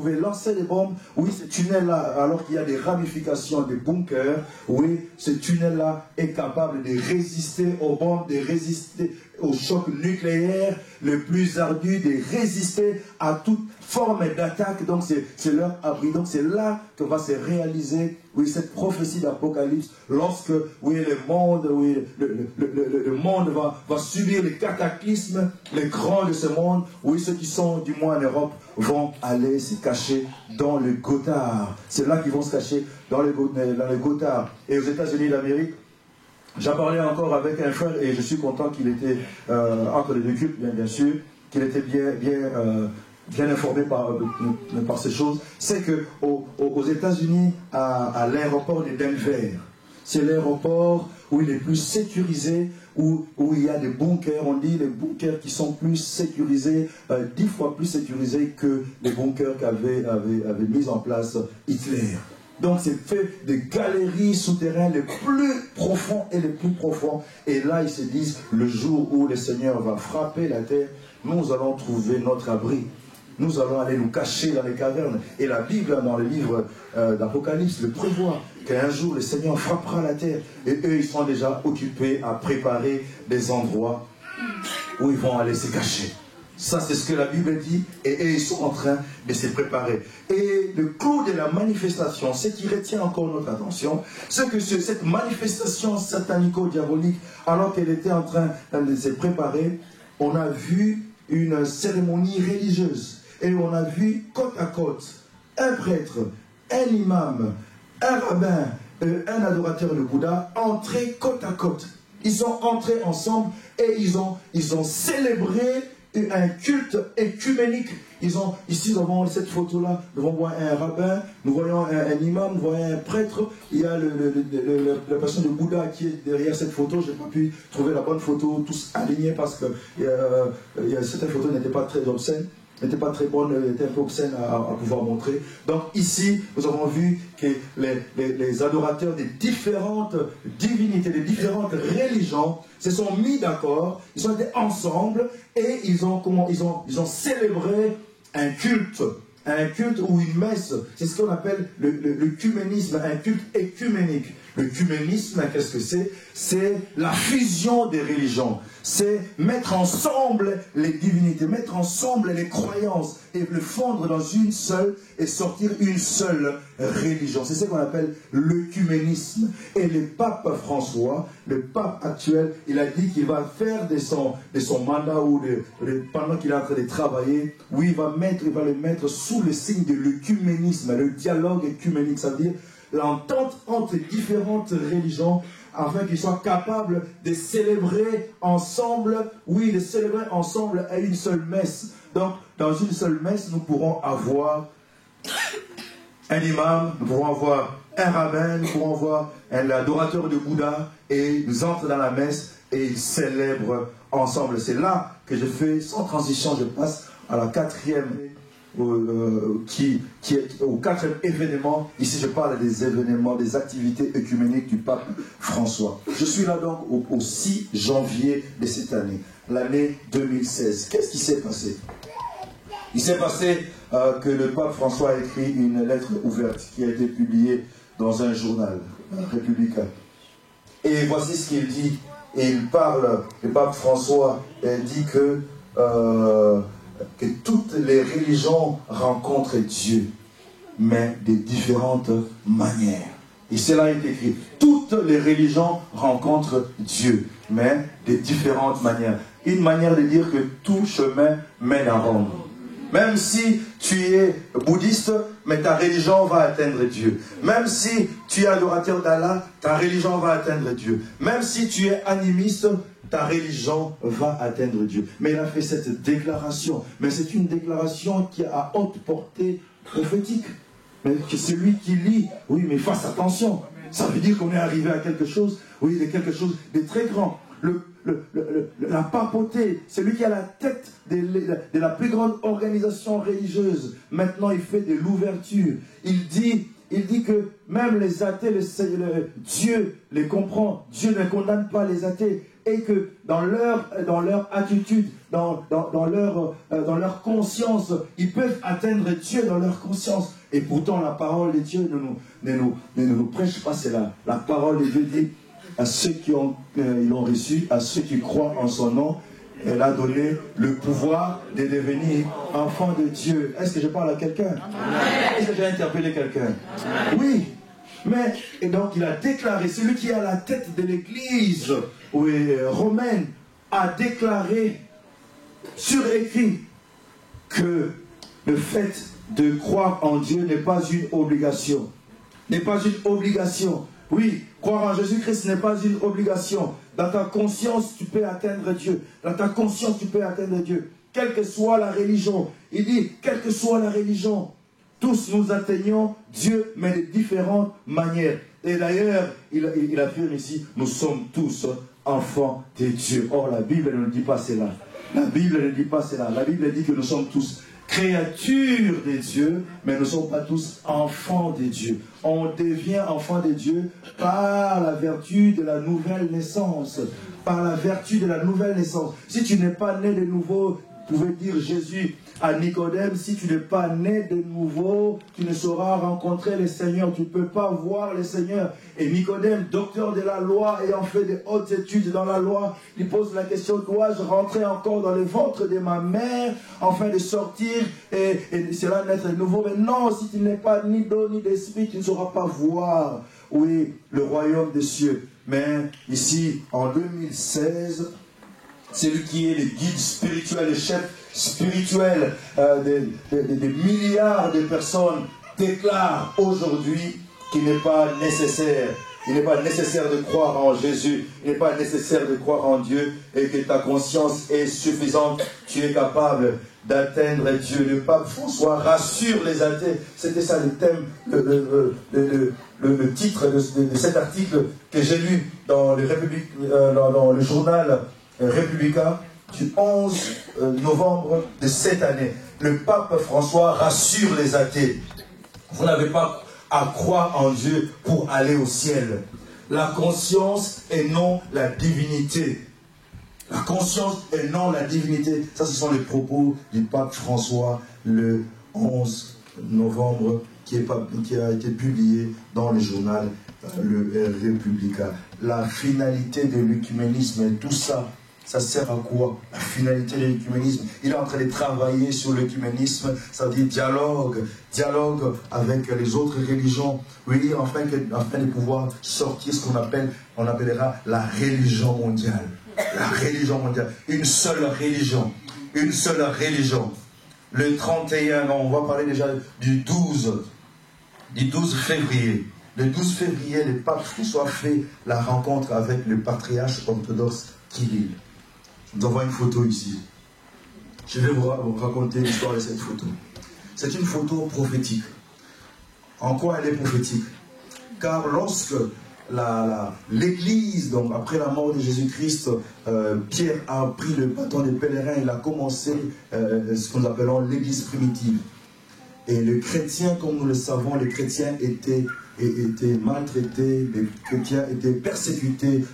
oui, ce tunnel-là, alors qu'il y a des ramifications, des bunkers, oui, ce tunnel-là est capable de résister aux bombes, de résister au choc nucléaire le plus ardu, de résister à toute forme d'attaque. Donc c'est leur abri. Donc c'est là que va se réaliser, oui, cette prophétie d'Apocalypse, lorsque, oui, le monde va subir les cataclysmes, les grands de ce monde. Oui, ceux qui sont du moins en Europe vont aller se cacher dans le Gothard. C'est là qu'ils vont se cacher dans le Gothard. Et aux États-Unis d'Amérique, j'en parlais encore avec un frère et je suis content qu'il était entre les deux cultes, bien sûr, qu'il était bien informé par ces choses. C'est qu'aux États-Unis, à l'aéroport de Denver, c'est l'aéroport où il est plus sécurisé, où il y a des bunkers, on dit les bunkers qui sont plus sécurisés, 10 fois plus sécurisés que les bunkers qu'avait mis en place Hitler. Donc c'est fait des galeries souterraines les plus profonds et les plus profonds. Et là ils se disent, le jour où le Seigneur va frapper la terre, nous allons trouver notre abri. Nous allons aller nous cacher dans les cavernes. Et la Bible, dans le livre d'Apocalypse, le prévoit qu'un jour le Seigneur frappera la terre. Et eux, ils sont déjà occupés à préparer des endroits où ils vont aller se cacher. Ça, c'est ce que la Bible dit, et eux, ils sont en train de se préparer. Et le clou de la manifestation, ce qui retient encore notre attention, c'est que cette manifestation satanico-diabolique, alors qu'elle était en train de se préparer, on a vu une cérémonie religieuse. Et on a vu côte à côte un prêtre, un imam, un rabbin, un adorateur de Bouddha entrer côte à côte. Ils sont entrés ensemble et ils ont célébré un culte écuménique. Ici, nous avons cette photo-là, nous voyons un rabbin, nous voyons un imam, nous voyons un prêtre. Il y a la personne de Bouddha qui est derrière cette photo. Je n'ai pas pu trouver la bonne photo, tous alignés, parce que cette photo n'était pas très obscène, n'était pas très bonne, était un peu obscène à pouvoir montrer. Donc ici, nous avons vu que les adorateurs des différentes divinités, des différentes religions se sont mis d'accord, ils sont été ensemble et ils ont célébré un culte ou une messe. C'est ce qu'on appelle l'œcuménisme, un culte écuménique. L'œcuménisme, qu'est-ce que c'est? C'est la fusion des religions. C'est mettre ensemble les divinités, mettre ensemble les croyances et le fondre dans une seule et sortir une seule religion. C'est ce qu'on appelle l'œcuménisme. Et le pape François, le pape actuel, il a dit qu'il va faire de son mandat ou pendant qu'il est en train de travailler, oui, il va le mettre sous le signe de l'œcuménisme, le dialogue écuménique, ça veut dire l'entente entre différentes religions, afin qu'ils soient capables de célébrer ensemble, oui, de célébrer ensemble à une seule messe. Donc, dans une seule messe, nous pourrons avoir un imam, nous pourrons avoir un rabbin, nous pourrons avoir un adorateur de Bouddha, et ils entrent dans la messe et ils célèbrent ensemble. C'est là que je fais, sans transition, je passe à la quatrième qui est au quatrième événement. Ici, je parle des événements, des activités œcuméniques du pape François. Je suis là donc au 6 janvier de cette année, l'année 2016. Qu'est-ce qui s'est passé? Il s'est passé que le pape François a écrit une lettre ouverte qui a été publiée dans un journal républicain. Et voici ce qu'il dit. Et il parle, le pape François dit que toutes les religions rencontrent Dieu, mais de différentes manières. Et cela est écrit. Toutes les religions rencontrent Dieu, mais de différentes manières. Une manière de dire que tout chemin mène à Rome. Même si tu es bouddhiste, mais ta religion va atteindre Dieu. Même si tu es adorateur d'Allah, ta religion va atteindre Dieu. Même si tu es animiste, ta religion va atteindre Dieu. Mais il a fait cette déclaration. Mais c'est une déclaration qui a à haute portée prophétique. Mais que celui qui lit, oui, mais fasse attention. Ça veut dire qu'on est arrivé à quelque chose, oui, de quelque chose de très grand. La papauté, celui qui a la tête de la plus grande organisation religieuse, maintenant il fait de l'ouverture. Il dit que même les athées, Dieu les comprend, Dieu ne condamne pas les athées, et que dans leur attitude, dans leur conscience, ils peuvent atteindre Dieu dans leur conscience. Et pourtant la parole de Dieu ne nous prêche pas cela. La parole de Dieu dit à ceux qui l'ont reçu, à ceux qui croient en son nom, elle a donné le pouvoir de devenir enfant de Dieu. Est-ce que je parle à quelqu'un? Est-ce que j'ai interpellé quelqu'un? Oui. Mais, et donc il a déclaré, celui qui est à la tête de l'église romaine a déclaré sur écrit que le fait de croire en Dieu n'est pas une obligation. N'est pas une obligation. Oui, croire en Jésus-Christ n'est pas une obligation. Dans ta conscience, tu peux atteindre Dieu. Dans ta conscience, tu peux atteindre Dieu. Quelle que soit la religion. Il dit, quelle que soit la religion, tous nous atteignons Dieu, mais de différentes manières. Et d'ailleurs, il affirme ici, nous sommes tous enfants de Dieu. Or, la Bible ne dit pas cela. La Bible ne dit pas cela. La Bible dit que nous sommes tous créatures de Dieu, mais nous ne sommes pas tous enfants de Dieu. On devient enfant de Dieu par la vertu de la nouvelle naissance. Par la vertu de la nouvelle naissance. Si tu n'es pas né de nouveau, pouvait dire Jésus à Nicodème, si tu n'es pas né de nouveau, tu ne sauras rencontrer le Seigneur, tu ne peux pas voir le Seigneur. Et Nicodème, docteur de la loi, ayant fait de hautes études dans la loi, il pose la question, dois-je rentrer encore dans le ventre de ma mère, afin de sortir et cela naître de nouveau? Mais non, si tu n'es pas ni d'eau ni d'esprit, tu ne sauras pas voir, oui, le royaume des cieux. Mais ici, en 2016, celui qui est le guide spirituel, le chef spirituel des milliards de personnes déclare aujourd'hui qu'il n'est pas nécessaire. Il n'est pas nécessaire de croire en Jésus. Il n'est pas nécessaire de croire en Dieu et que ta conscience est suffisante. Tu es capable d'atteindre Dieu. Le pape François rassure les athées. C'était ça le thème, le titre de cet article que j'ai lu dans le journal Républicain du 11 novembre de cette année. Le pape François rassure les athées. Vous n'avez pas à croire en Dieu pour aller au ciel. La conscience et non la divinité. La conscience et non la divinité. Ça, ce sont les propos du pape François le 11 novembre qui a été publié dans le journal Le Républicain. La finalité de l'œcuménisme et tout ça, ça sert à quoi? La finalité de l'œcuménisme. Il est en train de travailler sur l'œcuménisme, ça veut dire dialogue avec les autres religions. Oui, afin de pouvoir sortir ce qu'on appellera la religion mondiale. La religion mondiale. Une seule religion. Une seule religion. Le 31, on va parler déjà du 12 février. Le 12 février, le pape François fait la rencontre avec le patriarche orthodoxe Kirill. Nous avons une photo ici. Je vais vous raconter l'histoire de cette photo. C'est une photo prophétique. En quoi elle est prophétique? Car lorsque l'Église, donc après la mort de Jésus-Christ, Pierre a pris le bâton des pèlerins, il a commencé ce que nous appelons l'Église primitive. Et les chrétiens, comme nous le savons, les chrétiens étaient maltraités, les chrétiens étaient persécutés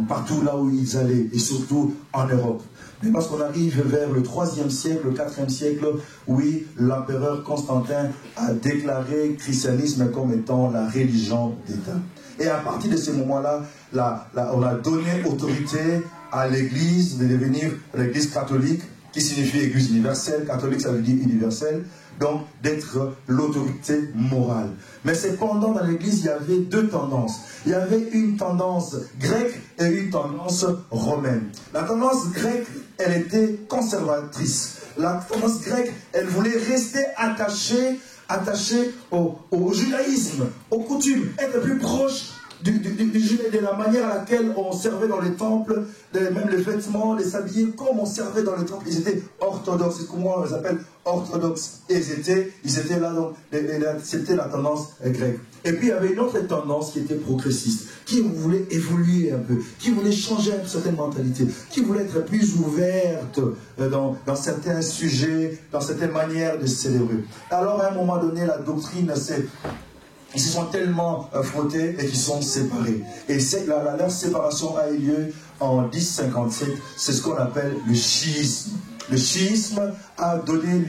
partout là où ils allaient, et surtout en Europe. Mais lorsqu'on arrive vers le 3e siècle, le 4e siècle, oui, l'empereur Constantin a déclaré le christianisme comme étant la religion d'État. Et à partir de ce moment-là, on a donné autorité à l'Église de devenir l'Église catholique, qui signifie Église universelle. Catholique, ça veut dire universel. donc d'être l'autorité morale. Mais cependant, dans l'Église, il y avait deux tendances. Il y avait une tendance grecque et une tendance romaine. La tendance grecque, elle était conservatrice. La tendance grecque, elle voulait rester attachée au judaïsme, aux coutumes, être plus proche du judaïsme, de la manière à laquelle on servait dans les temples, même les vêtements, les habillés, comme on servait dans les temples. Ils étaient orthodoxes, c'est comment on les appelle orthodoxes. Et ils étaient là, donc, c'était la tendance grecque. Et puis il y avait une autre tendance qui était progressiste, qui voulait évoluer un peu, qui voulait changer une certaine mentalité, qui voulait être plus ouverte dans certains sujets, dans certaines manières de célébrer. Alors à un moment donné, la doctrine, ils se sont tellement frottés et qu'ils sont séparés. Et leur séparation a eu lieu en 1057, c'est ce qu'on appelle le chiisme. Le chiisme a donné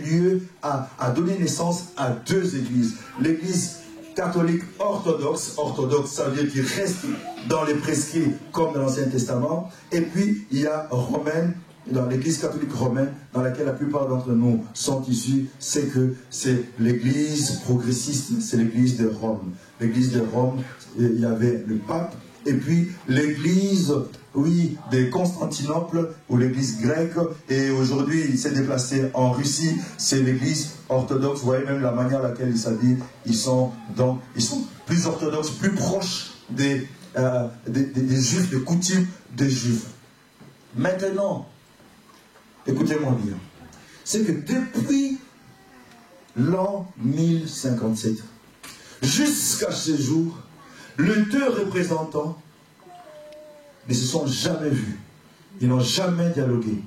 naissance à deux églises. L'église catholique orthodoxe, ça veut dire qu'il reste dans les prescrits comme dans l'Ancien Testament, et puis il y a romaine, dans l'église catholique romaine, dans laquelle la plupart d'entre nous sont issus, c'est l'église progressiste, c'est l'église de Rome. L'église de Rome, il y avait le pape, et puis l'église, oui, de Constantinople, ou l'église grecque, et aujourd'hui il s'est déplacé en Russie, c'est l'église orthodoxe. Vous voyez même la manière à laquelle ils s'habillent, ils sont plus orthodoxes, plus proches des juifs, des coutumes des juifs. Maintenant, écoutez-moi bien, c'est que depuis l'an 1057, jusqu'à ce jour, les deux représentants ne se sont jamais vus. Ils n'ont jamais dialogué.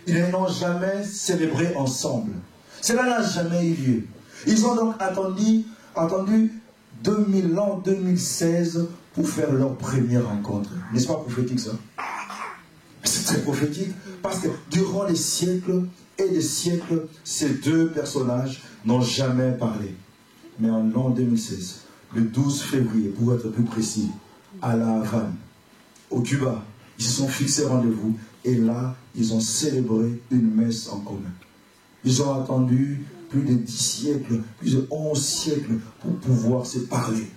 Ils n'ont jamais célébré ensemble. Cela n'a jamais eu lieu. Ils ont donc attendu l'an 2016 pour faire leur première rencontre. N'est-ce pas prophétique ça? C'est très prophétique parce que durant les siècles et des siècles, ces deux personnages n'ont jamais parlé. Mais en l'an 2016, le 12 février, pour être plus précis, à La Havane, au Cuba, ils se sont fixés rendez-vous et là, ils ont célébré une messe en commun. Ils ont attendu plus de 10 siècles, plus de 11 siècles pour pouvoir se parler.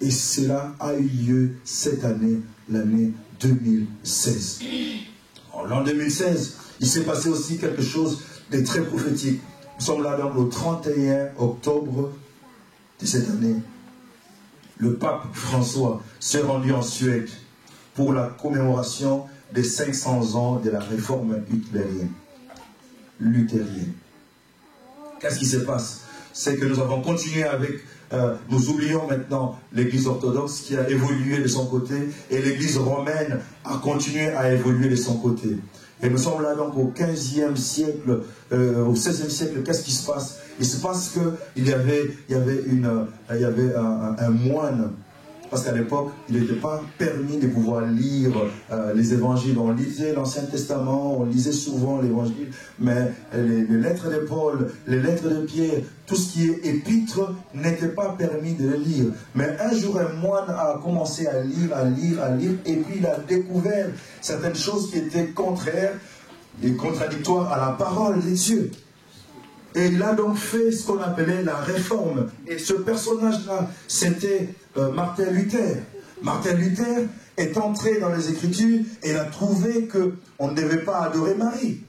Et cela a eu lieu cette année, l'année 2016. En l'an 2016, il s'est passé aussi quelque chose de très prophétique. Nous sommes là donc au 31 octobre de cette année. Le pape François s'est rendu en Suède pour la commémoration des 500 ans de la réforme luthérienne. Qu'est-ce qui se passe? C'est que nous avons continué avec, nous oublions maintenant l'église orthodoxe qui a évolué de son côté et l'église romaine a continué à évoluer de son côté. Et nous sommes là donc au 15e siècle, au 16e siècle, qu'est-ce qui se passe? Il se passe qu'il y avait un moine, parce qu'à l'époque, il n'était pas permis de pouvoir lire les évangiles. On lisait l'Ancien Testament, on lisait souvent l'évangile, mais les lettres de Paul, les lettres de Pierre, tout ce qui est épître n'était pas permis de le lire. Mais un jour, un moine a commencé à lire, et puis il a découvert certaines choses qui étaient contraires et contradictoires à la parole de Dieu. Et il a donc fait ce qu'on appelait la réforme. Et ce personnage-là, c'était Martin Luther. Martin Luther est entré dans les Écritures et il a trouvé qu'on ne devait pas adorer Marie.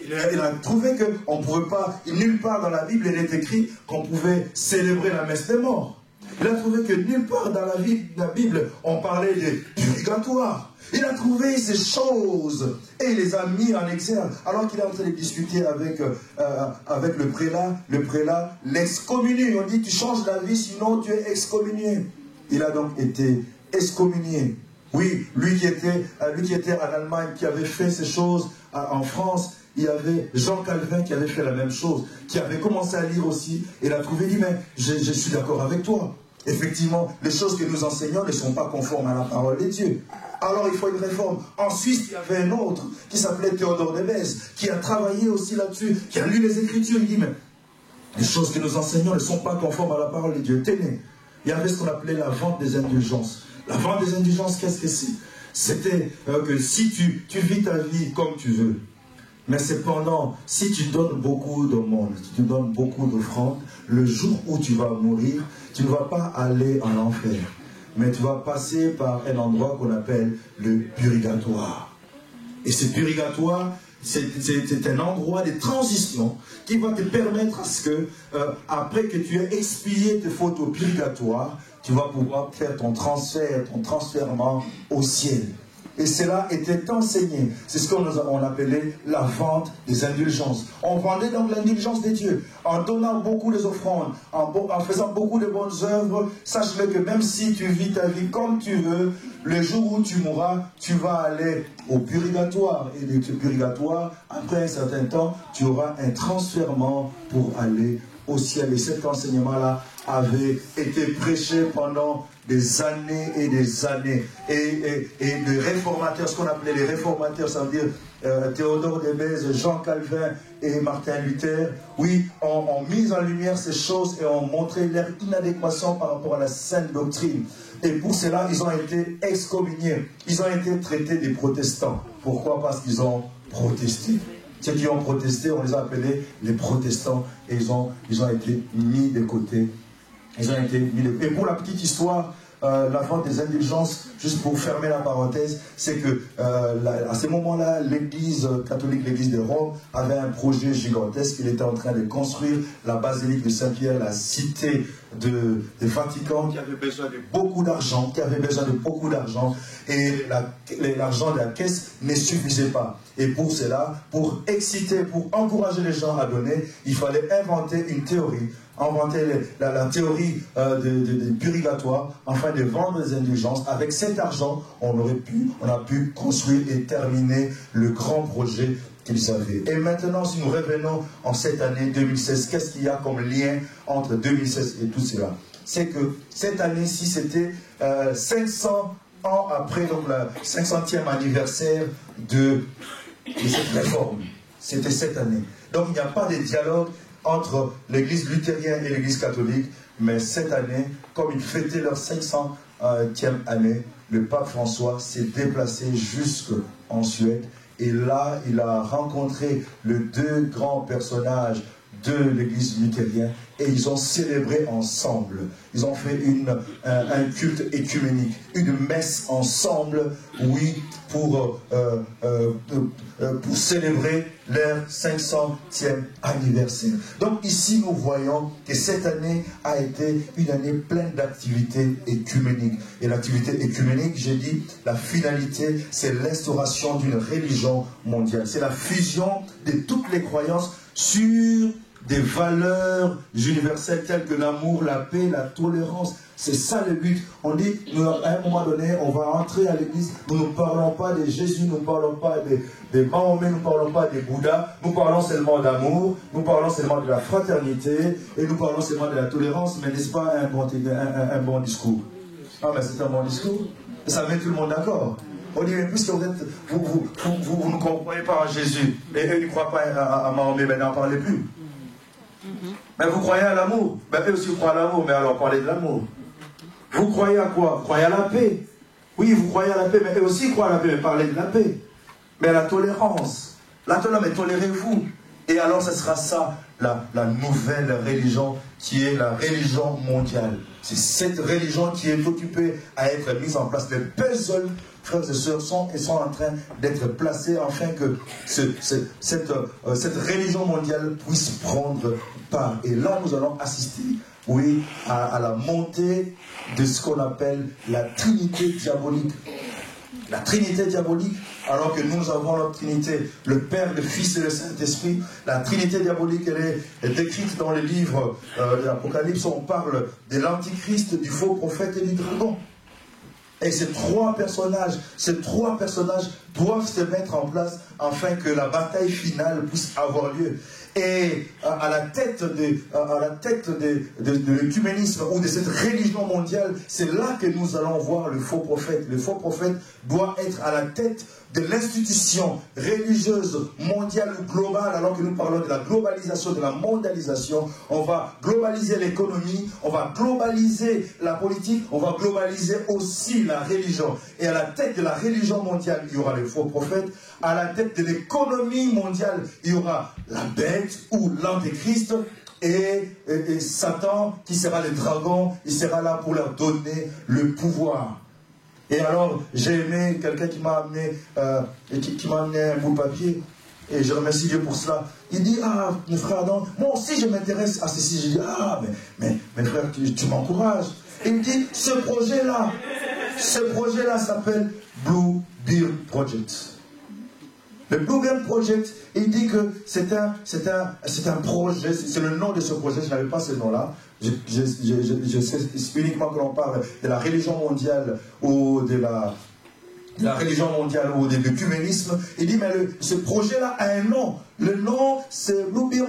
Il a trouvé qu'on ne pouvait pas, nulle part dans la Bible, il est écrit qu'on pouvait célébrer la messe des morts. Il a trouvé que nulle part dans la Bible, on parlait de purgatoire. Il a trouvé ces choses et il les a mis en exergue. Alors qu'il est en train de discuter avec le prélat l'excommunie. On dit tu changes d'avis sinon tu es excommunié. Il a donc été excommunié. Oui, lui qui était en Allemagne, qui avait fait ces choses en France, il y avait Jean Calvin qui avait fait la même chose, qui avait commencé à lire aussi. Et il a trouvé, dit mais je suis d'accord avec toi. Effectivement, les choses que nous enseignons ne sont pas conformes à la parole de Dieu. Alors il faut une réforme. En Suisse, il y avait un autre qui s'appelait Théodore de Bèze, qui a travaillé aussi là-dessus, qui a lu les Écritures. Il dit, mais les choses que nous enseignons ne sont pas conformes à la parole de Dieu. Tenez, il y avait ce qu'on appelait la vente des indulgences. La vente des indulgences, qu'est-ce que c'est? C'était que si tu vis ta vie comme tu veux, Mais cependant, si tu donnes beaucoup de monde, si tu donnes beaucoup d'offrandes, le jour où tu vas mourir, tu ne vas pas aller en enfer. Mais tu vas passer par un endroit qu'on appelle le purgatoire. Et ce purgatoire, c'est un endroit de transition qui va te permettre à ce que, après que tu aies expié tes fautes au purgatoire, tu vas pouvoir faire ton transfèrement au ciel. Et cela était enseigné. C'est ce qu'on appelait la vente des indulgences. On vendait donc l'indulgence de Dieu. En donnant beaucoup des offrandes, en faisant beaucoup de bonnes œuvres, sache-le que même si tu vis ta vie comme tu veux, le jour où tu mourras, tu vas aller au purgatoire. Et de ce purgatoire, après un certain temps, tu auras un transfèrement pour aller au ciel. Et cet enseignement-là avait été prêché pendant des années et des années. Et les réformateurs, ce qu'on appelait les réformateurs, ça veut dire Théodore de Bèze, Jean Calvin et Martin Luther, oui, ont mis en lumière ces choses et ont montré leur inadéquation par rapport à la sainte doctrine. Et pour cela, ils ont été excommuniés. Ils ont été traités des protestants. Pourquoi? Parce qu'ils ont protesté. Ceux qui ont protesté, on les a appelés les protestants et ils ont été mis de côté. Et pour la petite histoire, la vente des indulgences, juste pour fermer la parenthèse, c'est que à ce moment-là, l'église catholique, l'église de Rome, avait un projet gigantesque. Il était en train de construire la basilique de Saint-Pierre, la cité de Vatican, qui avait besoin de beaucoup d'argent, et l'argent de la caisse ne suffisait pas. Et pour cela, pour exciter, pour encourager les gens à donner, il fallait inventer une théorie. Inventer la théorie de purgatoire, afin de vendre les indulgences. Avec cet argent, on a pu construire et terminer le grand projet qu'ils avaient. Et maintenant, si nous revenons en cette année 2016, qu'est-ce qu'il y a comme lien entre 2016 et tout cela? C'est que cette année-ci, c'était 500 ans après donc, le 500e anniversaire de cette réforme. C'était cette année. Donc il n'y a pas de dialogue entre l'église luthérienne et l'église catholique, mais cette année, comme ils fêtaient leur 500e année, le pape François s'est déplacé jusqu'en Suède, et là, il a rencontré les deux grands personnages de l'église luthérienne, et ils ont célébré ensemble. Ils ont fait un culte écuménique, une messe ensemble, oui, pour célébrer leur 500e anniversaire. Donc ici, nous voyons que cette année a été une année pleine d'activités écuméniques. Et l'activité écuménique, j'ai dit, la finalité, c'est l'instauration d'une religion mondiale. C'est la fusion de toutes les croyances sur des valeurs universelles telles que l'amour, la paix, la tolérance. C'est ça le but. On dit, à un moment donné, on va entrer à l'église, nous ne parlons pas de Jésus, nous ne parlons pas de Mahomet, nous ne parlons pas de Bouddha, nous parlons seulement d'amour, nous parlons seulement de la fraternité, et nous parlons seulement de la tolérance, mais n'est-ce pas un bon discours? Ah, mais c'est un bon discours. Ça met tout le monde d'accord. On dit, mais puisque vous ne croyez pas en Jésus, et eux ne croient pas à Mahomet, mais n'en parlez plus. Mais vous croyez à l'amour, mais eux aussi croient à l'amour, mais alors parlez de l'amour. Vous croyez à quoi? Vous croyez à la paix. Oui, vous croyez à la paix, mais eux aussi croient à la paix, mais parlez de la paix. Mais à la tolérance. La tolérance, mais tolérez-vous. Et alors ce sera ça, la nouvelle religion, qui est la religion mondiale. C'est cette religion qui est occupée à être mise en place. Les puzzles, frères et sœurs, sont en train d'être placés afin que cette religion mondiale puisse prendre part. Et là, nous allons assister, oui, à la montée de ce qu'on appelle la Trinité diabolique. La Trinité diabolique, alors que nous avons notre Trinité, le Père, le Fils et le Saint-Esprit. La Trinité diabolique, elle est décrite dans le livre de l'Apocalypse. On parle de l'Antichrist, du faux prophète et du dragon. Et ces trois personnages doivent se mettre en place afin que la bataille finale puisse avoir lieu. et à la tête de l'œcuménisme ou de cette religion mondiale, c'est là que nous allons voir le faux prophète. Le faux prophète doit être à la tête de l'institution religieuse mondiale ou globale, alors que nous parlons de la globalisation, de la mondialisation. On va globaliser l'économie, on va globaliser la politique, on va globaliser aussi la religion. Et à la tête de la religion mondiale, il y aura les faux prophètes. À la tête de l'économie mondiale, il y aura la bête ou l'antéchrist. Et Satan, qui sera le dragon, il sera là pour leur donner le pouvoir. Et alors, j'ai aimé quelqu'un qui m'a amené, un bout de papier, et je remercie Dieu pour cela. Il dit, ah, mes frères Adam, moi aussi je m'intéresse à ceci. Je dis, ah, mais frère, tu m'encourages. Il me dit, ce projet-là s'appelle Blue Beard Project. Le Blue Beard Project, il dit que c'est un projet, c'est le nom de ce projet, je n'avais pas ce nom-là. Je sais uniquement que l'on parle de la religion mondiale ou de la religion mondiale ou de l'œcuménisme. Il dit, mais ce projet-là a un nom. Le nom, c'est Blue Beard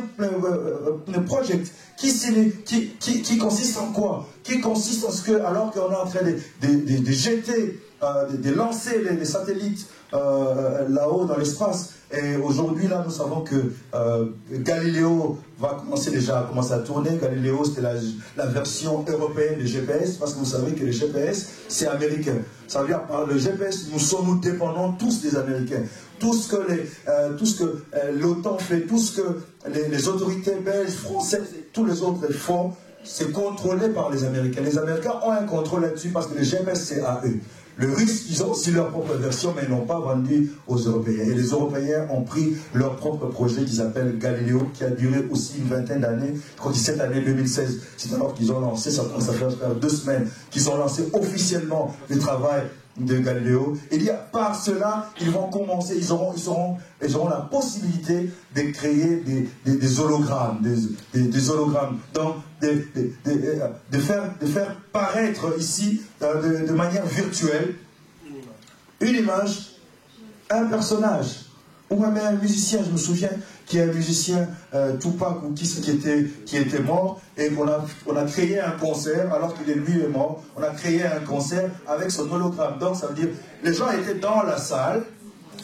Project. Qui consiste en quoi? Qui consiste en ce que, alors qu'on est en train de jeter, de lancer les satellites là-haut dans l'espace, et aujourd'hui là nous savons que Galiléo va commencer à tourner. Galiléo, c'était la version européenne du GPS, parce que vous savez que le GPS c'est américain. Ça veut dire par le GPS nous dépendons tous des Américains. Tout ce que l'OTAN fait, tout ce que les autorités belges, françaises et tous les autres font, c'est contrôlé par les Américains. Les Américains ont un contrôle là-dessus parce que le GPS c'est à eux. Le Russe, ils ont aussi leur propre version, mais ils n'ont pas vendu aux Européens. Et les Européens ont pris leur propre projet qui s'appelle Galiléo, qui a duré aussi une vingtaine d'années. Je crois que cette année 2016, c'est alors qu'ils ont lancé, ça commence à faire 2 semaines, qu'ils ont lancé officiellement le travail de Galiléo. Et il y a par cela, ils vont commencer, ils auront la possibilité de créer des hologrammes, des hologrammes. Donc, de faire paraître ici, de manière virtuelle, une image, un personnage, ou même un musicien. Je me souviens qu'il y a un musicien, Tupac, ou qui était mort, et on a créé un concert, alors qu'il lui est mort, on a créé un concert avec son hologramme. Donc ça veut dire, les gens étaient dans la salle,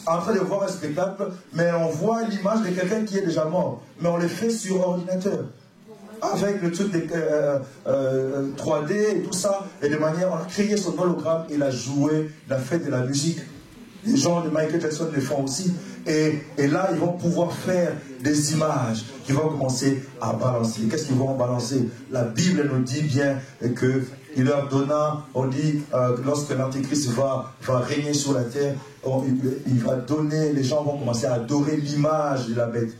en train de voir un spectacle, mais on voit l'image de quelqu'un qui est déjà mort, mais on le fait sur ordinateur. Avec le truc de 3D et tout ça, et de manière, on a créé son hologramme, il a joué, il a fait de la musique. Les gens de Michael Jackson le font aussi. Et là, ils vont pouvoir faire des images qui vont commencer à balancer. Qu'est-ce qu'ils vont balancer? La Bible nous dit bien qu'il leur donna, on dit, lorsque l'Antéchrist va régner sur la terre, il va donner, les gens vont commencer à adorer l'image de la bête.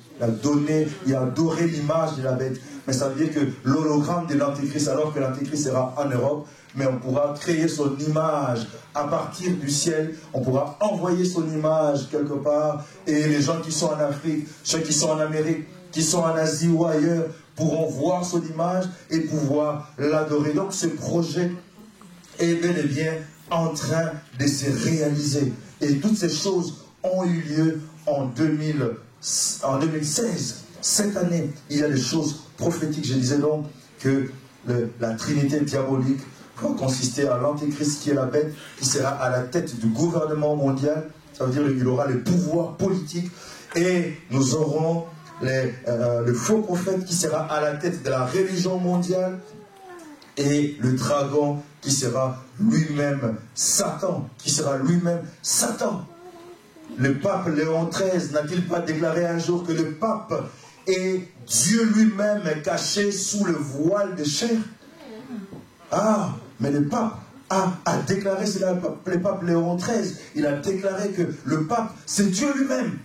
Il a adoré l'image de la bête. Mais ça veut dire que l'hologramme de l'Antéchrist, alors que l'Antéchrist sera en Europe, mais on pourra créer son image à partir du ciel, on pourra envoyer son image quelque part, et les gens qui sont en Afrique, ceux qui sont en Amérique, qui sont en Asie ou ailleurs, pourront voir son image et pouvoir l'adorer. Donc ce projet est bel et bien en train de se réaliser. Et toutes ces choses ont eu lieu en 2016. Cette année, il y a des choses prophétiques. Je disais donc que la Trinité diabolique va consister à l'Antéchrist qui est la bête, qui sera à la tête du gouvernement mondial. Ça veut dire qu'il aura le pouvoir politique. Et nous aurons le faux prophète qui sera à la tête de la religion mondiale. Et le dragon qui sera lui-même Satan. Qui sera lui-même Satan. Le pape Léon XIII n'a-t-il pas déclaré un jour que le pape est Dieu lui-même caché sous le voile de chair? Ah, mais le pape a déclaré cela, le pape Léon XIII, il a déclaré que le pape, c'est Dieu lui-même,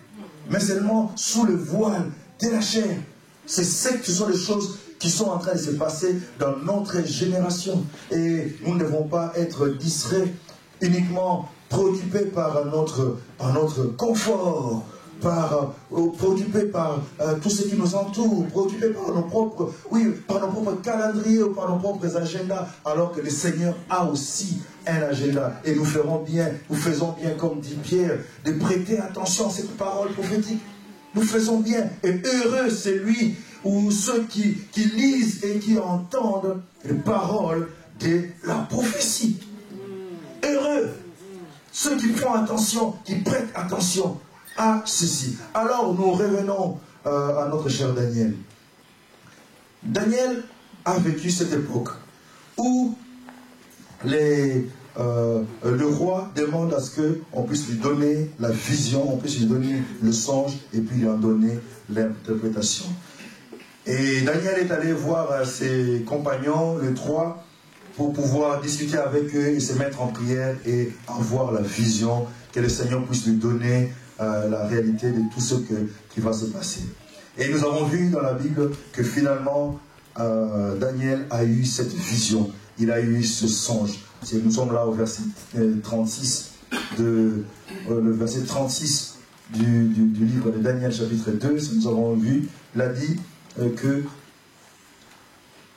mais seulement sous le voile de la chair. Ce sont les choses qui sont en train de se passer dans notre génération. Et nous ne devons pas être distraits, uniquement préoccupés par notre confort, préoccupés par tout ce qui nous entoure, préoccupés par nos propres calendriers ou par nos propres agendas, alors que le Seigneur a aussi un agenda. Et nous faisons bien, comme dit Pierre, de prêter attention à cette parole prophétique. Nous faisons bien. Et heureux c'est lui ou ceux qui lisent et qui entendent les paroles de la prophétie. Heureux ceux qui font attention, qui prêtent attention à ceci. Alors nous revenons à notre cher Daniel. Daniel a vécu cette époque où le roi demande à ce qu'on puisse lui donner la vision, on puisse lui donner le songe et puis lui en donner l'interprétation. Et Daniel est allé voir ses compagnons, les trois, pour pouvoir discuter avec eux et se mettre en prière et avoir la vision, que le Seigneur puisse lui donner la réalité de tout ce qui va se passer. Et nous avons vu dans la Bible que finalement, Daniel a eu cette vision, il a eu ce songe. Nous sommes là au verset 36, le verset 36 du livre de Daniel chapitre 2, nous avons vu, il a dit que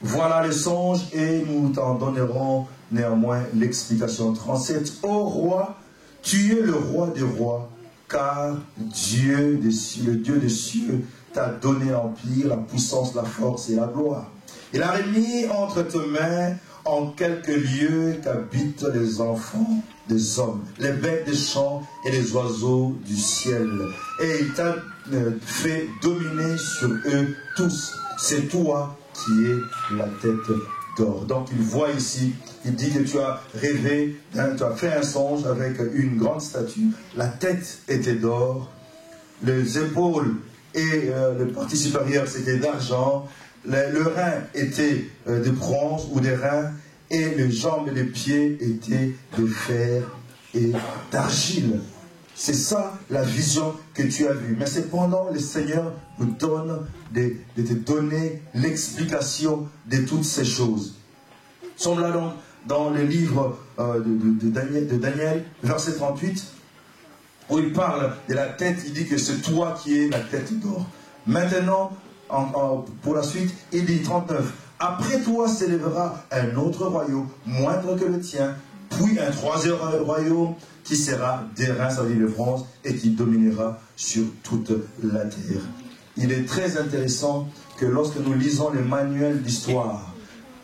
voilà le songe et nous t'en donnerons néanmoins l'explication. 37, ô roi, tu es le roi des rois, car Dieu des cieux, le Dieu des cieux t'a donné l'empire, la puissance, la force et la gloire. Il a remis entre tes mains en quelques lieux qu'habitent les enfants des hommes, les bêtes des champs et les oiseaux du ciel. Et il t'a fait dominer sur eux tous. C'est toi qui es la tête d'or. Donc il voit ici, il dit que tu as rêvé, tu as fait un songe avec une grande statue. La tête était d'or, les épaules et le parti supérieur c'était d'argent, le rein était de bronze ou des reins, et les jambes et les pieds étaient de fer et d'argile. C'est ça la vision que tu as vue. Mais cependant, le Seigneur nous donne de te donner l'explication de toutes ces choses. Nous sommes là donc dans le livre de Daniel, verset 38, où il parle de la tête, il dit que c'est toi qui es la tête d'or. Maintenant, pour la suite, il dit 39, après toi s'élèvera un autre royaume, moindre que le tien, puis un troisième royaume qui sera d'airain, ça veut dire de bronze, et qui dominera sur toute la terre. Il est très intéressant que lorsque nous lisons les manuels d'histoire,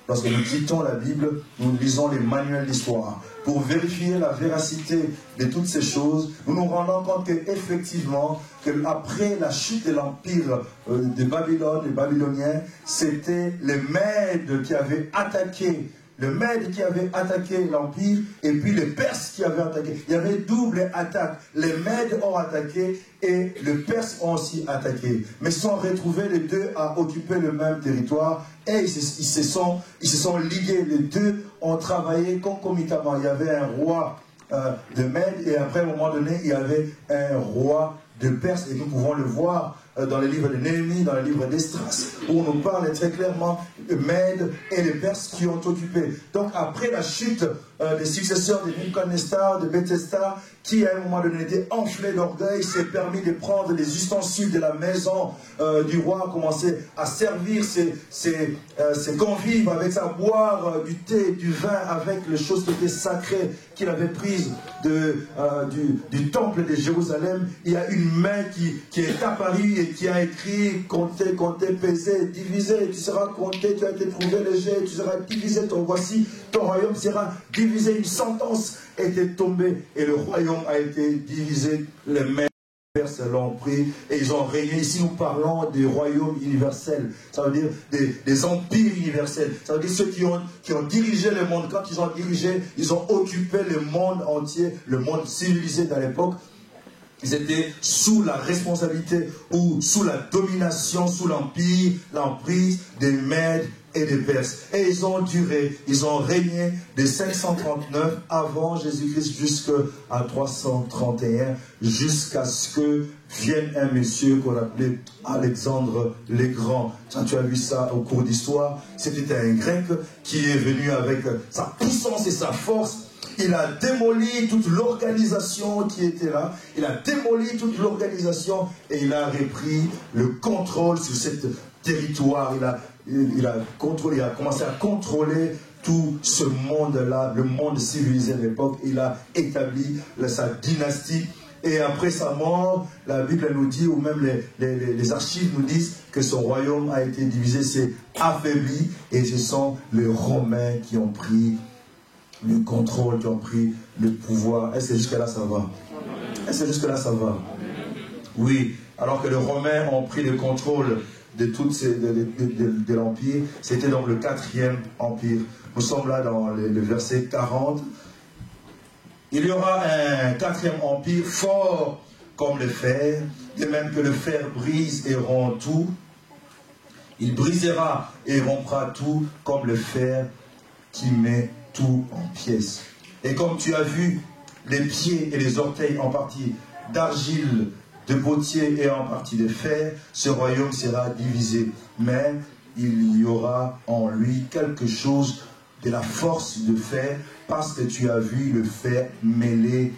lorsque nous quittons la Bible, nous lisons les manuels d'histoire. Pour vérifier la véracité de toutes ces choses, nous nous rendons compte qu'effectivement, après la chute de l'empire de Babylone, les Babyloniens, c'était les Mèdes qui avaient attaqué. Le Mède qui avait attaqué l'Empire et puis les Perses qui avaient attaqué. Il y avait double attaque. Les Mèdes ont attaqué et les Perses ont aussi attaqué. Mais ils se sont retrouvés les deux à occuper le même territoire et ils se sont ligués. Les deux ont travaillé concomitamment. Il y avait un roi de Mède et après, à un moment donné, il y avait un roi de Perse et nous pouvons le voir dans le livre de Néhémie, dans le livre d'Esdras, où on nous parle très clairement de Mèdes et les Perses qui ont occupé. Donc après la chute des successeurs de Nebuchadnezzar, de Bethesda, qui à un moment donné était enflé d'orgueil, s'est permis de prendre les ustensiles de la maison du roi, commencer à servir ses convives avec ça, boire du thé, du vin, avec les choses qui étaient sacrées qu'il avait prises du temple de Jérusalem. Il y a une main qui est apparue et qui a écrit compter, peser, diviser, tu seras compté, tu as été trouvé léger, tu seras divisé, voici ton royaume sera divisé. Une sentence était tombée et le royaume a été divisé. Les Mèdes l'ont pris et ils ont régné. Ici nous parlons des royaumes universels, ça veut dire des empires universels, ça veut dire ceux qui ont dirigé le monde. Quand ils ont dirigé, ils ont occupé le monde entier, le monde civilisé dans l'époque. Ils étaient sous la responsabilité ou sous la domination, sous l'empire, l'emprise des Mèdes et des Perses. Et ils ont duré, ils ont régné de 539 avant Jésus-Christ jusqu'à 331, jusqu'à ce que vienne un monsieur qu'on appelait Alexandre le Grand. Tu as vu ça au cours d'histoire. C'était un Grec qui est venu avec sa puissance et sa force. Il a démoli toute l'organisation qui était là. Il a démoli toute l'organisation et il a repris le contrôle sur ce territoire. Il a commencé à contrôler tout ce monde-là, le monde civilisé de l'époque. Il a établi sa dynastie Et après sa mort, la Bible nous dit, ou même les archives nous disent que son royaume a été divisé, c'est affaibli, et ce sont les Romains qui ont pris le contrôle, qui ont pris le pouvoir. Est-ce que jusque-là ça va? Est-ce que jusque-là ça va? Oui, alors que les Romains ont pris le contrôle de l'Empire, c'était donc le 4e Empire. Nous sommes là dans le verset 40. Il y aura un 4e empire fort comme le fer, de même que le fer brise et rompt tout. Il brisera et rompra tout comme le fer qui met tout en pièces. Et comme tu as vu les pieds et les orteils en partie d'argile, de potier et en partie de fer, ce royaume sera divisé. Mais il y aura en lui quelque chose de la force de fer, parce que tu as vu le fer mêlé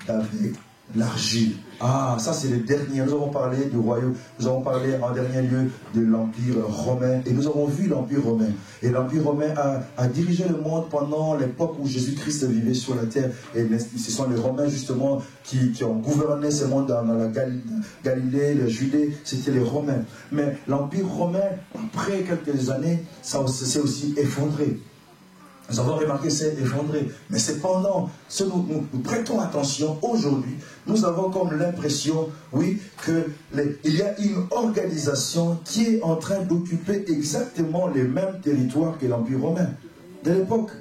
avec l'argile. Ah, ça c'est le dernier. Nous avons parlé du royaume, nous avons parlé en dernier lieu de l'Empire romain, et nous avons vu l'Empire romain. Et l'Empire romain a dirigé le monde pendant l'époque où Jésus-Christ vivait sur la terre. Et ce sont les Romains justement qui ont gouverné ce monde dans la Galilée, la Judée, c'était les Romains. Mais l'Empire romain, après quelques années, ça s'est aussi effondré. Nous avons remarqué, c'est effondré. Mais cependant, si nous prêtons attention aujourd'hui, nous avons comme l'impression, oui, qu'il y a une organisation qui est en train d'occuper exactement les mêmes territoires que l'Empire romain de l'époque.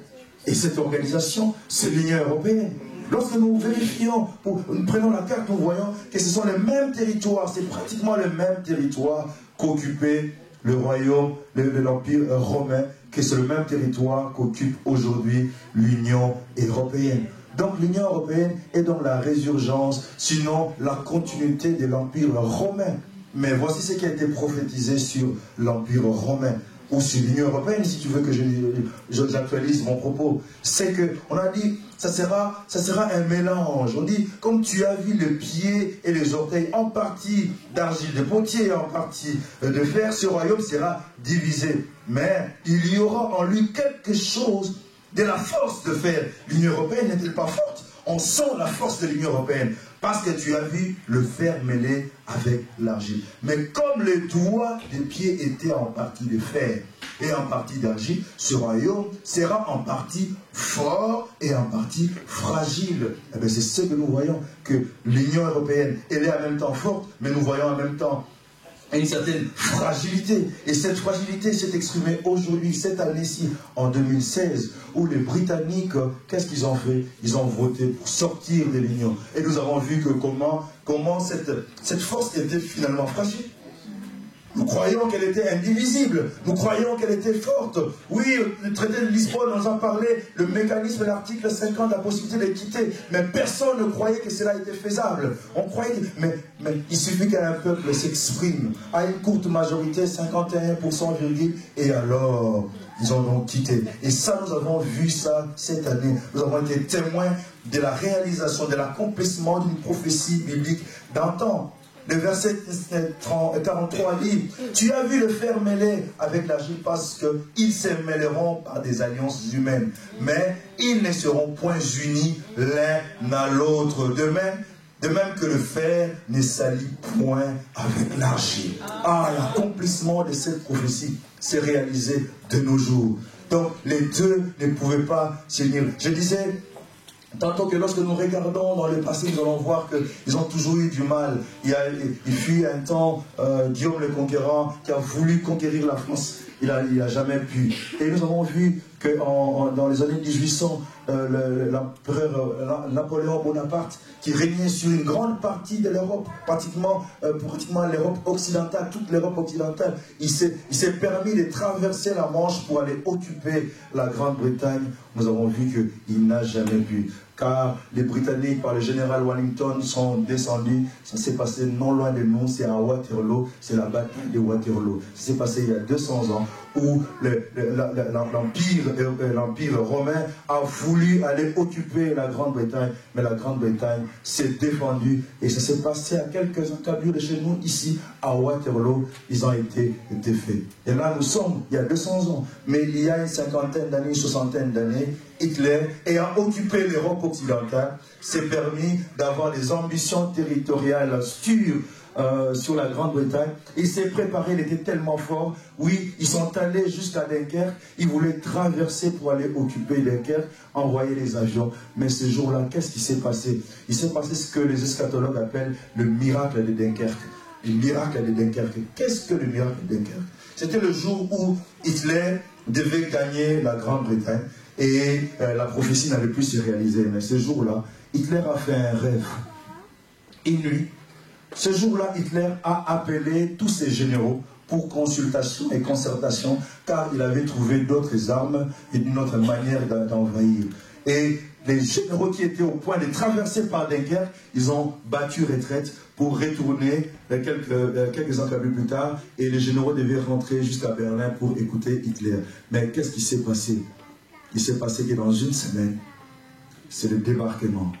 Et cette organisation, c'est l'Union européenne. Lorsque nous vérifions, nous prenons la carte, nous voyons que ce sont les mêmes territoires, c'est pratiquement les mêmes territoires qu'occupait le royaume de l'Empire romain, que c'est le même territoire qu'occupe aujourd'hui l'Union européenne. Donc l'Union européenne est donc la résurgence, sinon la continuité de l'Empire romain. Mais voici ce qui a été prophétisé sur l'Empire romain, ou sur l'Union européenne, si tu veux que j'actualise mon propos. C'est qu'on a dit, ça sera un mélange. On dit, comme tu as vu les pieds et les orteils en partie d'argile de potier et en partie de fer, ce royaume sera divisé. Mais il y aura en lui quelque chose de la force de fer. L'Union européenne n'est-elle pas forte? On sent la force de l'Union européenne parce que tu as vu le fer mêlé avec l'argile. Mais comme les doigts des pieds étaient en partie de fer et en partie d'argile, ce royaume sera en partie fort et en partie fragile. Eh bien, c'est ce que nous voyons, que l'Union européenne, elle est en même temps forte, mais nous voyons en même temps une certaine fragilité. Et cette fragilité s'est exprimée aujourd'hui, cette année-ci, en 2016, où les Britanniques, qu'est-ce qu'ils ont fait? Ils ont voté pour sortir de l'Union. Et nous avons vu que comment cette force était finalement fragile. Nous croyons qu'elle était indivisible. Nous croyons qu'elle était forte. Oui, le traité de Lisbonne nous en parlait, le mécanisme de l'article 50, la possibilité de quitter. Mais personne ne croyait que cela était faisable. On croyait que... Mais il suffit qu'un peuple s'exprime à une courte majorité, 51%, et alors, ils ont donc quitté. Et ça, nous avons vu ça cette année. Nous avons été témoins de la réalisation, de l'accomplissement d'une prophétie biblique d'antan. Le verset 43 dit, tu as vu le fer mêlé avec l'argile parce qu'ils se mêleront par des alliances humaines, mais ils ne seront point unis l'un à l'autre. De même que le fer ne s'allie point avec l'argile. Ah, l'accomplissement de cette prophétie s'est réalisé de nos jours. Donc les deux ne pouvaient pas s'unir. Je disais, tantôt que lorsque nous regardons dans le passé, nous allons voir qu'ils ont toujours eu du mal. Il fut un temps, Guillaume le Conquérant, qui a voulu conquérir la France. Il n'a jamais pu. Et nous avons vu que dans les années 1800, l'empereur Napoléon Bonaparte, qui régnait sur une grande partie de l'Europe, pratiquement l'Europe occidentale, toute l'Europe occidentale, il s'est permis de traverser la Manche pour aller occuper la Grande-Bretagne. Nous avons vu qu'il n'a jamais pu. Car les Britanniques, par le général Wellington, sont descendus. Ça s'est passé non loin de nous, c'est à Waterloo, c'est la bataille de Waterloo. Ça s'est passé il y a 200 ans, où l'Empire romain a voulu voulu aller occuper la Grande-Bretagne, mais la Grande-Bretagne s'est défendue et ça s'est passé à quelques encablures de chez nous, ici, à Waterloo, ils ont été défaits. Et là, nous sommes, il y a 200 ans, mais il y a une cinquantaine d'années, une soixantaine d'années, Hitler, ayant occupé l'Europe occidentale, s'est permis d'avoir des ambitions territoriales sur la Grande-Bretagne. Il s'est préparé, il était tellement fort. Oui, ils sont allés jusqu'à Dunkerque. Ils voulaient traverser pour aller occuper Dunkerque, envoyer les avions. Mais ce jour-là, qu'est-ce qui s'est passé? Il s'est passé ce que les eschatologues appellent le miracle de Dunkerque. Le miracle de Dunkerque. Qu'est-ce que le miracle de Dunkerque? C'était le jour où Hitler devait gagner la Grande-Bretagne et la prophétie n'allait plus se réaliser. Mais ce jour-là, Hitler a fait un rêve. Une nuit. Ce jour-là, Hitler a appelé tous ses généraux pour consultation et concertation, car il avait trouvé d'autres armes et d'une autre manière d'envahir. Et les généraux qui étaient au point de traverser par Dunkerque, ils ont battu retraite pour retourner quelques encablures plus tard, et les généraux devaient rentrer jusqu'à Berlin pour écouter Hitler. Mais qu'est-ce qui s'est passé? Il s'est passé que dans une semaine, c'est le débarquement.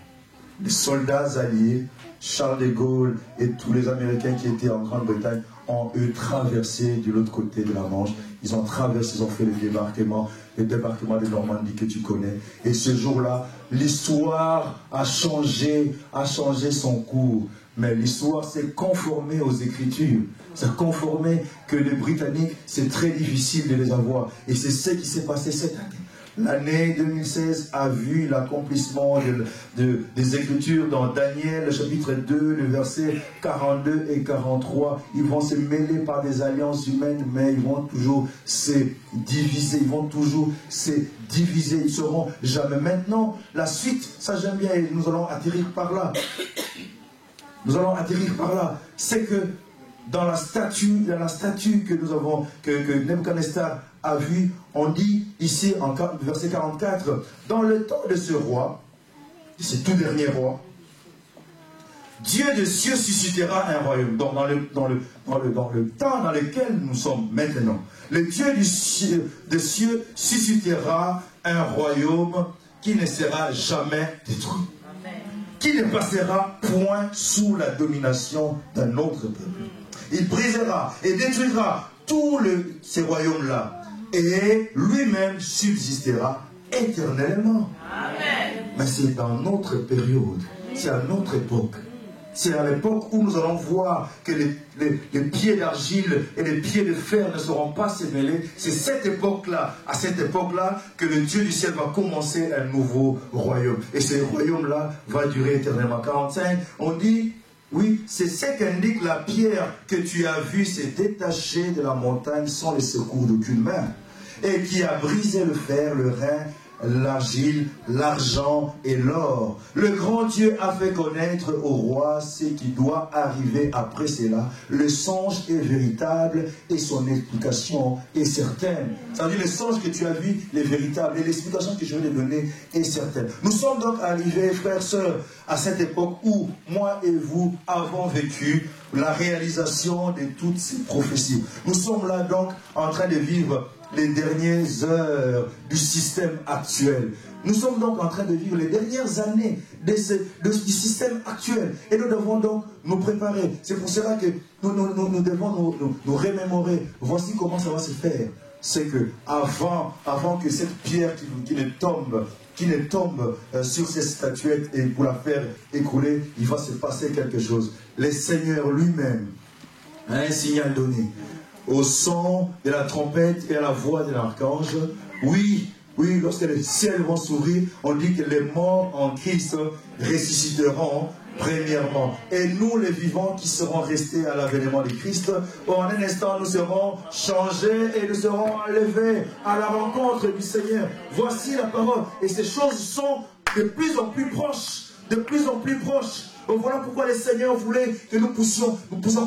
Les soldats alliés, Charles de Gaulle et tous les Américains qui étaient en Grande-Bretagne ont eux traversé de l'autre côté de la Manche. Ils ont traversé, ils ont fait le débarquement de Normandie que tu connais. Et ce jour-là, l'histoire a changé son cours. Mais l'histoire s'est conformée aux Écritures. S'est conformée que les Britanniques, c'est très difficile de les avoir. Et c'est ce qui s'est passé cette année. L'année 2016 a vu l'accomplissement des Écritures dans Daniel, chapitre 2, le verset 42 et 43. Ils vont se mêler par des alliances humaines, mais ils vont toujours se diviser. Ils vont toujours se diviser. Ils seront jamais. Maintenant, la suite, ça j'aime bien, et nous allons atterrir par là. Nous allons atterrir par là. C'est que dans la statue que nous avons, que Nebuchadnezzar a vu, on dit ici en verset 44, dans le temps de ce roi, ce tout dernier roi, Dieu des cieux suscitera un royaume. Donc dans le temps dans lequel nous sommes maintenant, le Dieu des cieux suscitera un royaume qui ne sera jamais détruit. Amen. Qui ne passera point sous la domination d'un autre peuple. Il brisera et détruira tous ces royaumes-là. Et lui-même subsistera éternellement. Amen. Mais c'est dans notre période, c'est à notre époque. C'est à l'époque où nous allons voir que les pieds d'argile et les pieds de fer ne seront pas se mêler. C'est cette époque-là, à cette époque-là, que le Dieu du ciel va commencer un nouveau royaume. Et ce royaume-là va durer éternellement. 45, on dit... Oui, c'est ce qu'indique la pierre que tu as vue s'est détachée de la montagne sans le secours d'aucune main, et qui a brisé le fer, le rein, l'argile, l'argent et l'or. Le grand Dieu a fait connaître au roi ce qui doit arriver après cela. Le songe est véritable et son explication est certaine. Ça veut dire le songe que tu as vu, il est véritable et l'explication que je vais te donner est certaine. Nous sommes donc arrivés, frères, sœurs, à cette époque où moi et vous avons vécu la réalisation de toutes ces prophéties. Nous sommes là donc en train de vivre les dernières heures du système actuel. Nous sommes donc en train de vivre les dernières années du système actuel. Et nous devons donc nous préparer. C'est pour cela que nous devons nous remémorer. Voici comment ça va se faire. C'est que avant que cette pierre qui ne tombe sur ces statuettes et pour la faire écrouler, il va se passer quelque chose. Le Seigneur lui-même a un signal donné. Au son de la trompette et à la voix de l'archange, oui, lorsque les ciels vont s'ouvrir, on dit que les morts en Christ ressusciteront premièrement. Et nous, les vivants qui serons restés à l'avènement de Christ, en un instant, nous serons changés et nous serons enlevés à la rencontre du Seigneur. Voici la parole. Et ces choses sont de plus en plus proches. De plus en plus proches. Donc voilà pourquoi le Seigneur voulait que nous puissions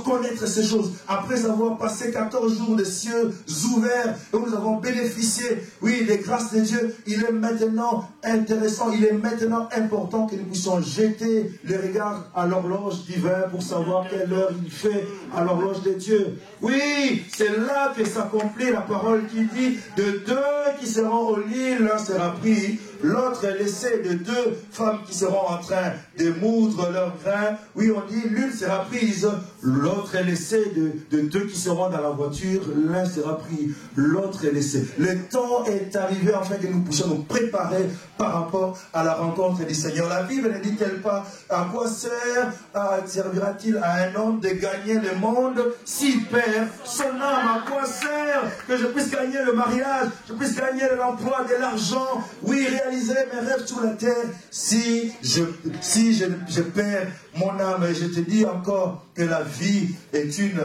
connaître ces choses. Après avoir passé 14 jours de cieux ouverts, et nous avons bénéficié, oui, des grâces de Dieu, il est maintenant intéressant, il est maintenant important que nous puissions jeter les regards à l'horloge divine pour savoir quelle heure il fait à l'horloge de Dieu. Oui, c'est là que s'accomplit la parole qui dit de deux qui seront au lit, l'un sera pris, l'autre est laissé, de deux femmes qui seront en train de moudre leur grain. Oui, on dit l'une sera prise, l'autre est laissé, de deux qui seront dans la voiture, l'un sera pris, l'autre est laissé. Le temps est arrivé afin que nous puissions nous préparer par rapport à la rencontre du Seigneur. La Bible ne dit-elle pas à quoi servira-t-il à un homme de gagner le monde s'il perd son âme? À quoi sert que je puisse gagner le mariage, je puisse gagner l'emploi, de l'argent, oui, réaliser mes rêves sur la terre, si je perds mon âme? Et je te dis encore que la vie est une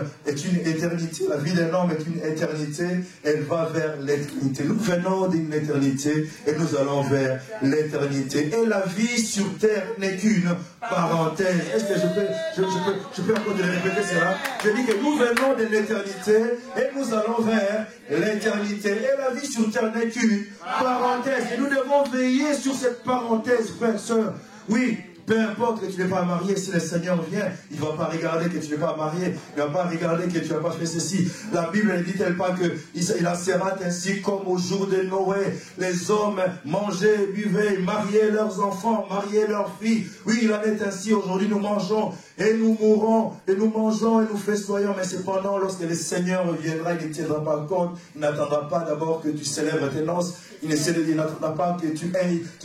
éternité. La vie d'un homme est une éternité. Elle va vers l'éternité. Nous venons d'une éternité et nous allons vers l'éternité. Et la vie sur terre n'est qu'une parenthèse. Est-ce que je peux encore te répéter cela? Je dis que nous venons de l'éternité et nous allons vers l'éternité. Et la vie sur terre n'est qu'une parenthèse. Et nous devons veiller sur cette parenthèse, frères et sœurs. Oui. Peu importe que tu n'es pas marié, si le Seigneur vient, il ne va pas regarder que tu n'es pas marié, il ne va pas regarder que tu n'as pas fait ceci. La Bible ne dit-elle pas qu'il en sera ainsi comme au jour de Noé. Les hommes mangeaient, buvaient, mariaient leurs enfants, mariaient leurs filles. Oui, il en est ainsi. Aujourd'hui, nous mangeons et nous mourrons, et nous mangeons et nous festoyons. Mais cependant, lorsque le Seigneur viendra, il ne tiendra pas compte. Il n'attendra pas d'abord que tu célèbres tes noces. Il n'attendra pas que tu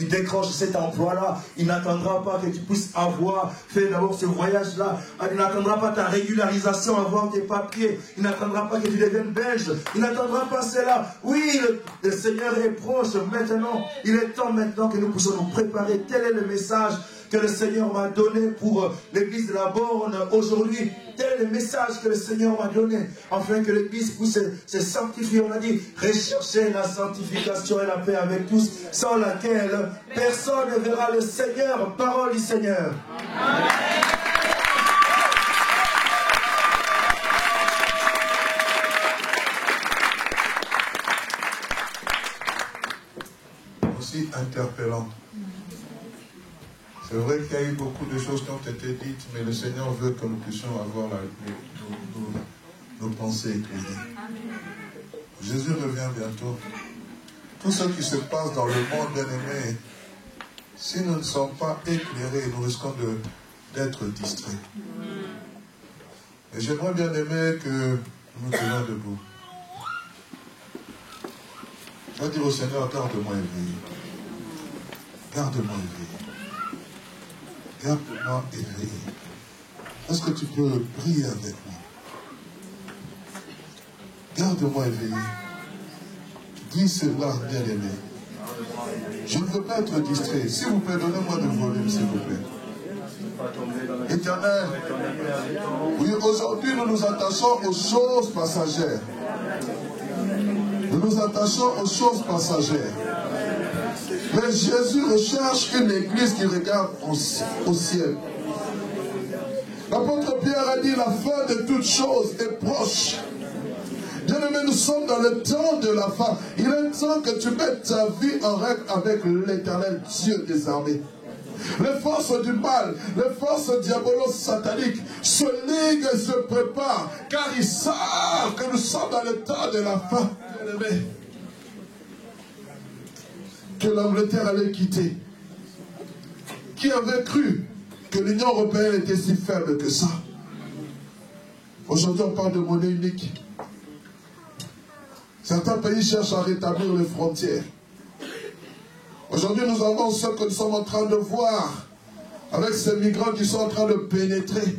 décroches cet emploi-là. Il n'attendra pas que tu puisses avoir fait d'abord ce voyage-là. Il n'attendra pas ta régularisation, avoir tes papiers. Il n'attendra pas que tu deviennes belge. Il n'attendra pas cela. Oui, le Seigneur est proche maintenant. Il est temps maintenant que nous puissions nous préparer. Tel est le message que le Seigneur m'a donné pour l'église de la Borne aujourd'hui. Tel est le message que le Seigneur m'a donné, afin que l'église puisse se sanctifier. On a dit, recherchez la sanctification et la paix avec tous, sans laquelle personne ne verra le Seigneur. Parole du Seigneur. Amen.
Aussi interpellant. C'est vrai qu'il y a eu beaucoup de choses qui ont été dites, mais le Seigneur veut que nous puissions avoir nos pensées éclairées. Jésus revient bientôt. Tout ce qui se passe dans le monde, bien-aimé, si nous ne sommes pas éclairés, nous risquons d'être distraits. Et j'aimerais bien aimer que nous nous tenions debout. Je vais dire au Seigneur, garde-moi éveillé. Garde-moi éveillé. Garde-moi éveillé. Est-ce que tu peux prier avec moi? Garde-moi éveillé. Dis cela, bien-aimé. Je ne veux pas être distrait. S'il vous plaît, donnez-moi du volume, s'il vous plaît. Éternel, oui, aujourd'hui nous nous attachons aux choses passagères. Nous nous attachons aux choses passagères. Mais Jésus recherche une église qui regarde au ciel. L'apôtre Pierre a dit, la fin de toutes choses est proche. Bien-aimé, nous sommes dans le temps de la fin. Il est temps que tu mettes ta vie en règle avec l'Éternel Dieu des armées. Les forces du mal, les forces diabolo-sataniques se liguent et se préparent, car ils savent que nous sommes dans le temps de la fin. Bien-aimé, que l'Angleterre allait quitter. Qui avait cru que l'Union européenne était si faible que ça? Aujourd'hui, on parle de monnaie unique. Certains pays cherchent à rétablir les frontières. Aujourd'hui, nous avons ce que nous sommes en train de voir avec ces migrants qui sont en train de pénétrer.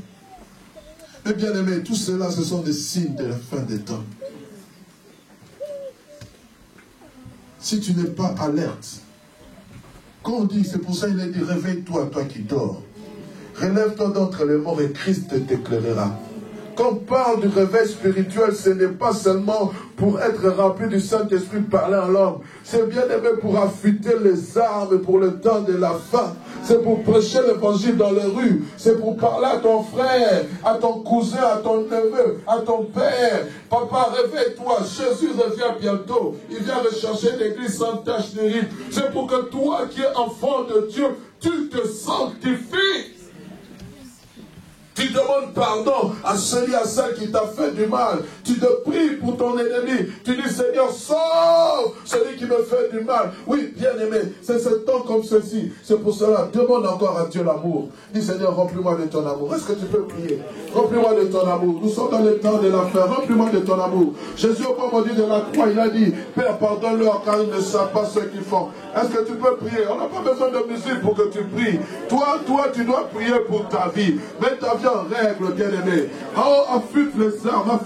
Mais bien aimé, tout cela, ce sont des signes de la fin des temps. Si tu n'es pas alerte, quand on dit, c'est pour ça qu'il a dit, réveille-toi, toi qui dors. Relève-toi d'entre les morts et Christ t'éclairera. Quand on parle du réveil spirituel, ce n'est pas seulement pour être rempli du Saint-Esprit, parler en langue. C'est bien aimé pour affûter les armes pour le temps de la fin. C'est pour prêcher l'évangile dans les rues. C'est pour parler à ton frère, à ton cousin, à ton neveu, à ton père. Papa, réveille-toi. Jésus revient bientôt. Il vient rechercher l'église sans tache de rite. C'est pour que toi qui es enfant de Dieu, tu te sanctifies. Tu demandes pardon à celui à celle qui t'a fait du mal. Tu te pries pour ton ennemi. Tu dis, Seigneur, sauve celui qui me fait du mal. Oui, bien aimé, c'est ce temps comme ceci. C'est pour cela, demande encore à Dieu l'amour. Dis, Seigneur, remplis-moi de ton amour. Est-ce que tu peux prier? Remplis-moi de ton amour. Nous sommes dans le temps de la fin. Remplis-moi de ton amour. Jésus, au moment de la croix, il a dit, Père, pardonne-leur car ils ne savent pas ce qu'ils font. Est-ce que tu peux prier? On n'a pas besoin de musique pour que tu pries. Toi, tu dois prier pour ta vie. Mets ta vie en règle, bien-aimé. Oh, affûte les armes,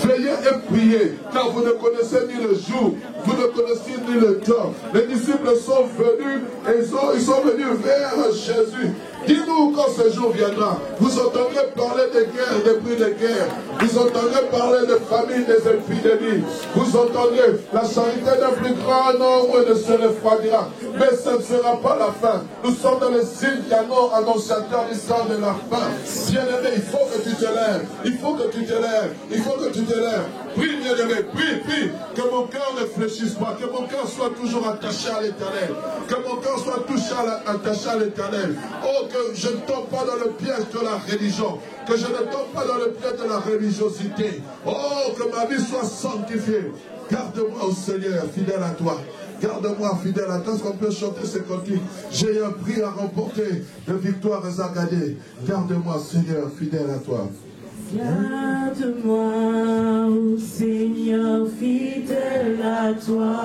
Veillez et priez, car vous ne connaissez ni le jour, vous ne connaissez ni le temps. Les disciples sont venus et ils sont venus vers Jésus. Dis-nous quand ce jour viendra. Vous entendrez parler de guerre, des bruits de guerre. Vous entendrez parler de famine, des épidémies. Vous entendrez la charité d'un plus grand nombre ne se refroidira. Mais ce ne sera pas la fin. Nous sommes dans le signe annonciateur du sang de la fin. Bien-aimé, il faut que tu te lèves. Il faut que tu te lèves. Il faut que tu te lèves. Prie, bien-aimé, prie. Que mon cœur ne fléchisse pas. Que mon cœur soit toujours attaché à l'Éternel. Que mon cœur soit toujours attaché à l'Éternel. Oh, que je ne tombe pas dans le piège de la religion. Que je ne tombe pas dans le piège de la religiosité. Oh, que ma vie soit sanctifiée. Garde-moi, au Seigneur, fidèle à toi. Garde-moi, fidèle à toi. Est-ce qu'on peut chanter ces cantiques? J'ai un prix à remporter de victoires à gagner. Garde-moi, Seigneur, fidèle à toi.
Garde-moi, ô Seigneur, fidèle à toi.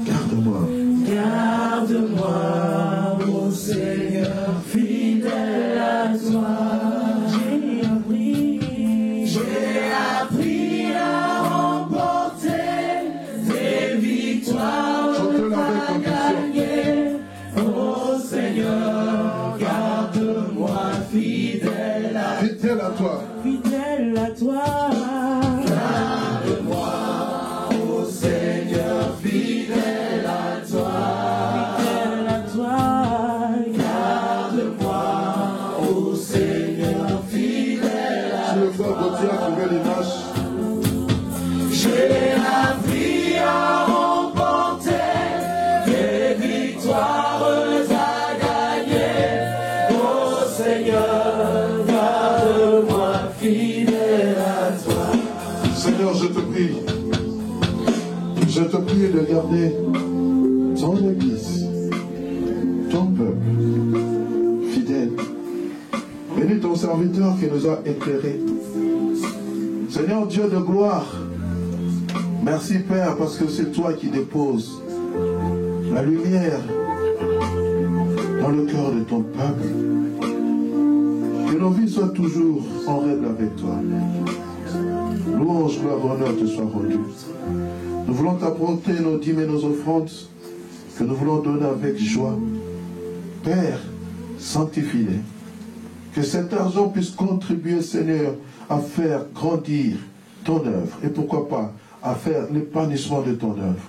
Garde-moi.
Garde-moi, ô Seigneur, fidèle à toi. J'ai appris à remporter des victoires à gagner. Ô Seigneur, garde-moi, fidèle à toi. Fidèle à toi. Garde-moi, ô Seigneur, fidèle à toi. Fidèle à toi. Garde-moi, ô Seigneur, fidèle à toi. J'ai appris à remporter des victoires à gagner. Ô Seigneur, garde-moi, fidèle à toi.
Seigneur, je te prie de garder ton église, ton peuple fidèle. Bénis ton serviteur qui nous a éclairés. Seigneur Dieu de gloire, merci Père parce que c'est toi qui déposes la lumière dans le cœur de ton peuple. Que nos vies soient toujours en règle avec toi. Louange, gloire, honneur te soit rendu. Nous voulons t'apporter nos dîmes et nos offrandes que nous voulons donner avec joie. Père, sanctifie-les. Que cet argent puisse contribuer, Seigneur, à faire grandir ton œuvre. Et pourquoi pas, à faire l'épanouissement de ton œuvre.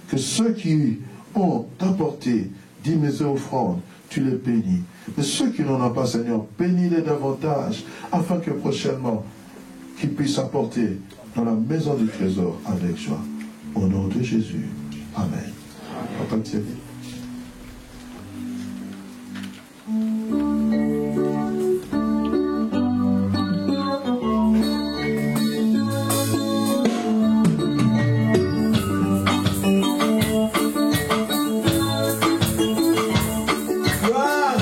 Que ceux qui ont apporté dîmes et offrandes, tu les bénis. Mais ceux qui n'en ont pas, Seigneur, bénis-les davantage, afin que prochainement, qu'ils puissent apporter dans la maison du trésor avec joie. Au nom de Jésus. Amen. Papa Thierry.
Gloire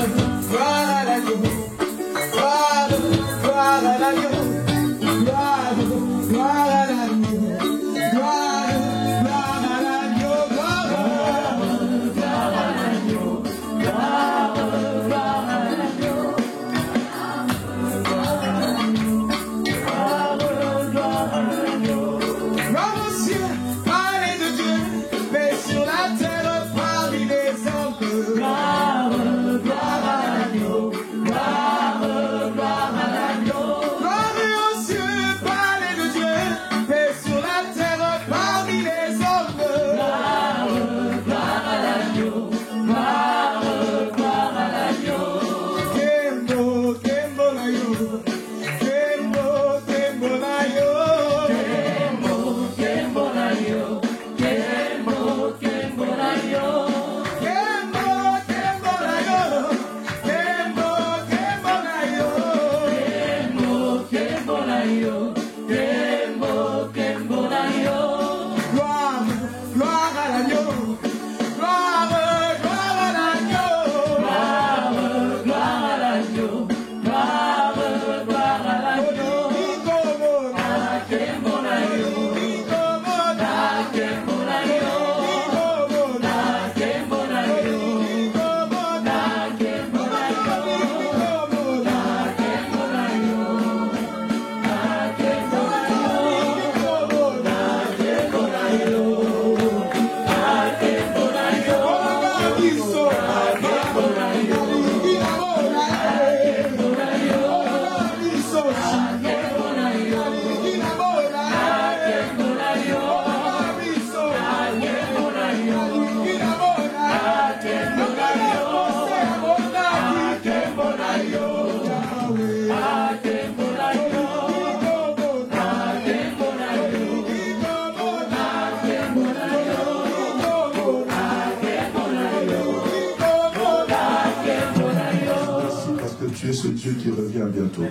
tu es ce Dieu qui revient bientôt.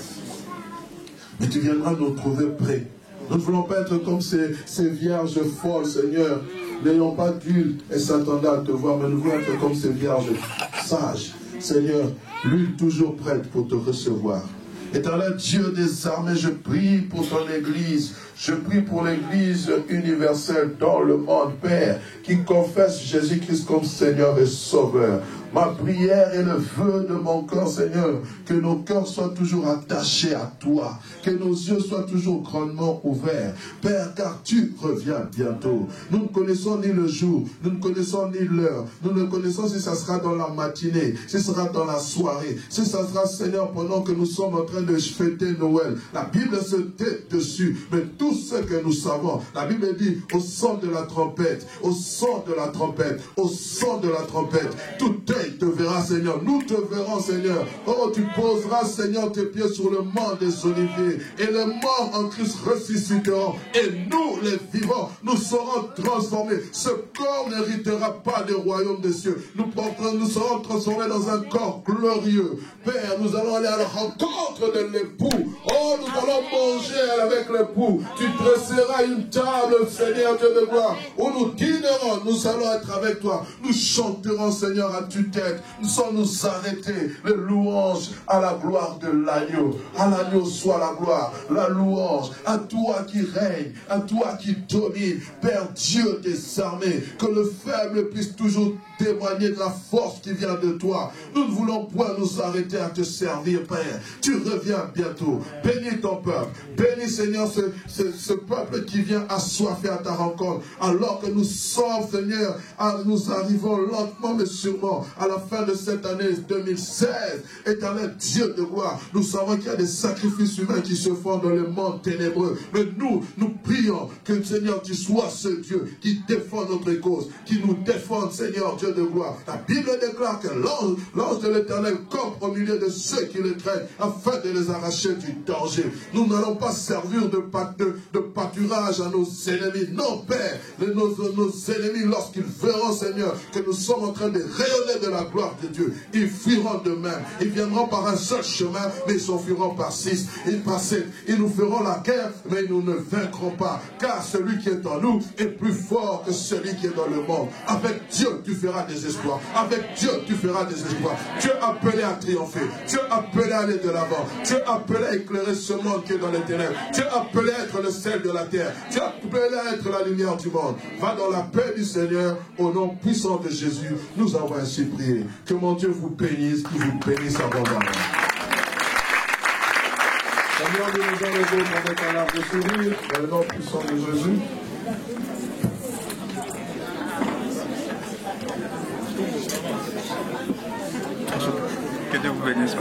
Mais tu viendras nous trouver prêts. Nous ne voulons pas être comme ces vierges folles, Seigneur, n'ayant pas d'huile et s'attendant à te voir, mais nous voulons être comme ces vierges sages. Seigneur, l'huile toujours prête pour te recevoir. Éternel Dieu des armées, je prie pour ton Église. Je prie pour l'Église universelle dans le monde, Père, qui confesse Jésus-Christ comme Seigneur et Sauveur. Ma prière est le vœu de mon cœur, Seigneur, que nos cœurs soient toujours attachés à toi, que nos yeux soient toujours grandement ouverts. Père, car tu reviens bientôt. Nous ne connaissons ni le jour, nous ne connaissons ni l'heure, nous ne connaissons si ça sera dans la matinée, si ça sera dans la soirée, si ça sera, Seigneur, pendant que nous sommes en train de fêter Noël. La Bible se tait dessus, mais tout ce que nous savons, la Bible dit, au son de la trompette, au son de la trompette, au son de la trompette, tout te verra, Seigneur. Nous te verrons, Seigneur. Oh, tu poseras, Seigneur, tes pieds sur le mont des Oliviers. Et les morts en Christ ressusciteront. Et nous, les vivants, nous serons transformés. Ce corps n'héritera pas du royaume des cieux. Nous serons transformés dans un corps glorieux. Père, nous allons aller à la rencontre de l'époux. Oh, nous allons manger avec l'époux. Tu dresseras une table, Seigneur Dieu de gloire, où nous dînerons. Nous allons être avec toi. Nous chanterons, Seigneur, à tue-tête. Nous sommes nous arrêter. Les louanges à la gloire de l'agneau. À l'agneau soit la gloire, la louange. À toi qui règne, à toi qui domine. Père Dieu des armées, que le faible puisse toujours témoigner de la force qui vient de toi. Nous ne voulons point nous arrêter à te servir, Père. Tu reviens bientôt. Bénis ton peuple. Bénis, Seigneur, ce peuple qui vient assoiffé à ta rencontre. Alors que nous sommes, Seigneur, nous arrivons lentement mais sûrement à la fin de cette année 2016. Éternel Dieu de gloire, nous savons qu'il y a des sacrifices humains qui se font dans le monde ténébreux. Mais nous prions que, Seigneur, tu sois ce Dieu qui défend notre cause, qui nous défend, Seigneur Dieu de gloire. La Bible déclare que l'ange de l'Éternel campe au milieu de ceux qui le craignent afin de les arracher du danger. Nous n'allons pas servir de pâturage à nos ennemis. Non, Père, nos ennemis, lorsqu'ils verront, Seigneur, que nous sommes en train de rayonner de la gloire de Dieu, ils fuiront de même. Ils viendront par un seul chemin, mais ils s'enfuiront par 6. Ils nous feront la guerre, mais nous ne vaincrons pas. Car celui qui est en nous est plus fort que celui qui est dans le monde. Avec Dieu, tu feras des espoirs. Avec Dieu, tu feras des espoirs. Tu es appelé à triompher. Tu es appelé à aller de l'avant. Tu es appelé à éclairer ce monde qui est dans les ténèbres. Tu es appelé à être le sel de la terre. Tu es appelé à être la lumière du monde. Va dans la paix du Seigneur, au nom puissant de Jésus. Nous avons ainsi prié. Que mon Dieu vous bénisse, qu'il vous bénisse abondamment. Seigneur, nous nous enlevons avec un arbre de sourire, dans le nom puissant de Jésus.
Que Dieu vous bénisse.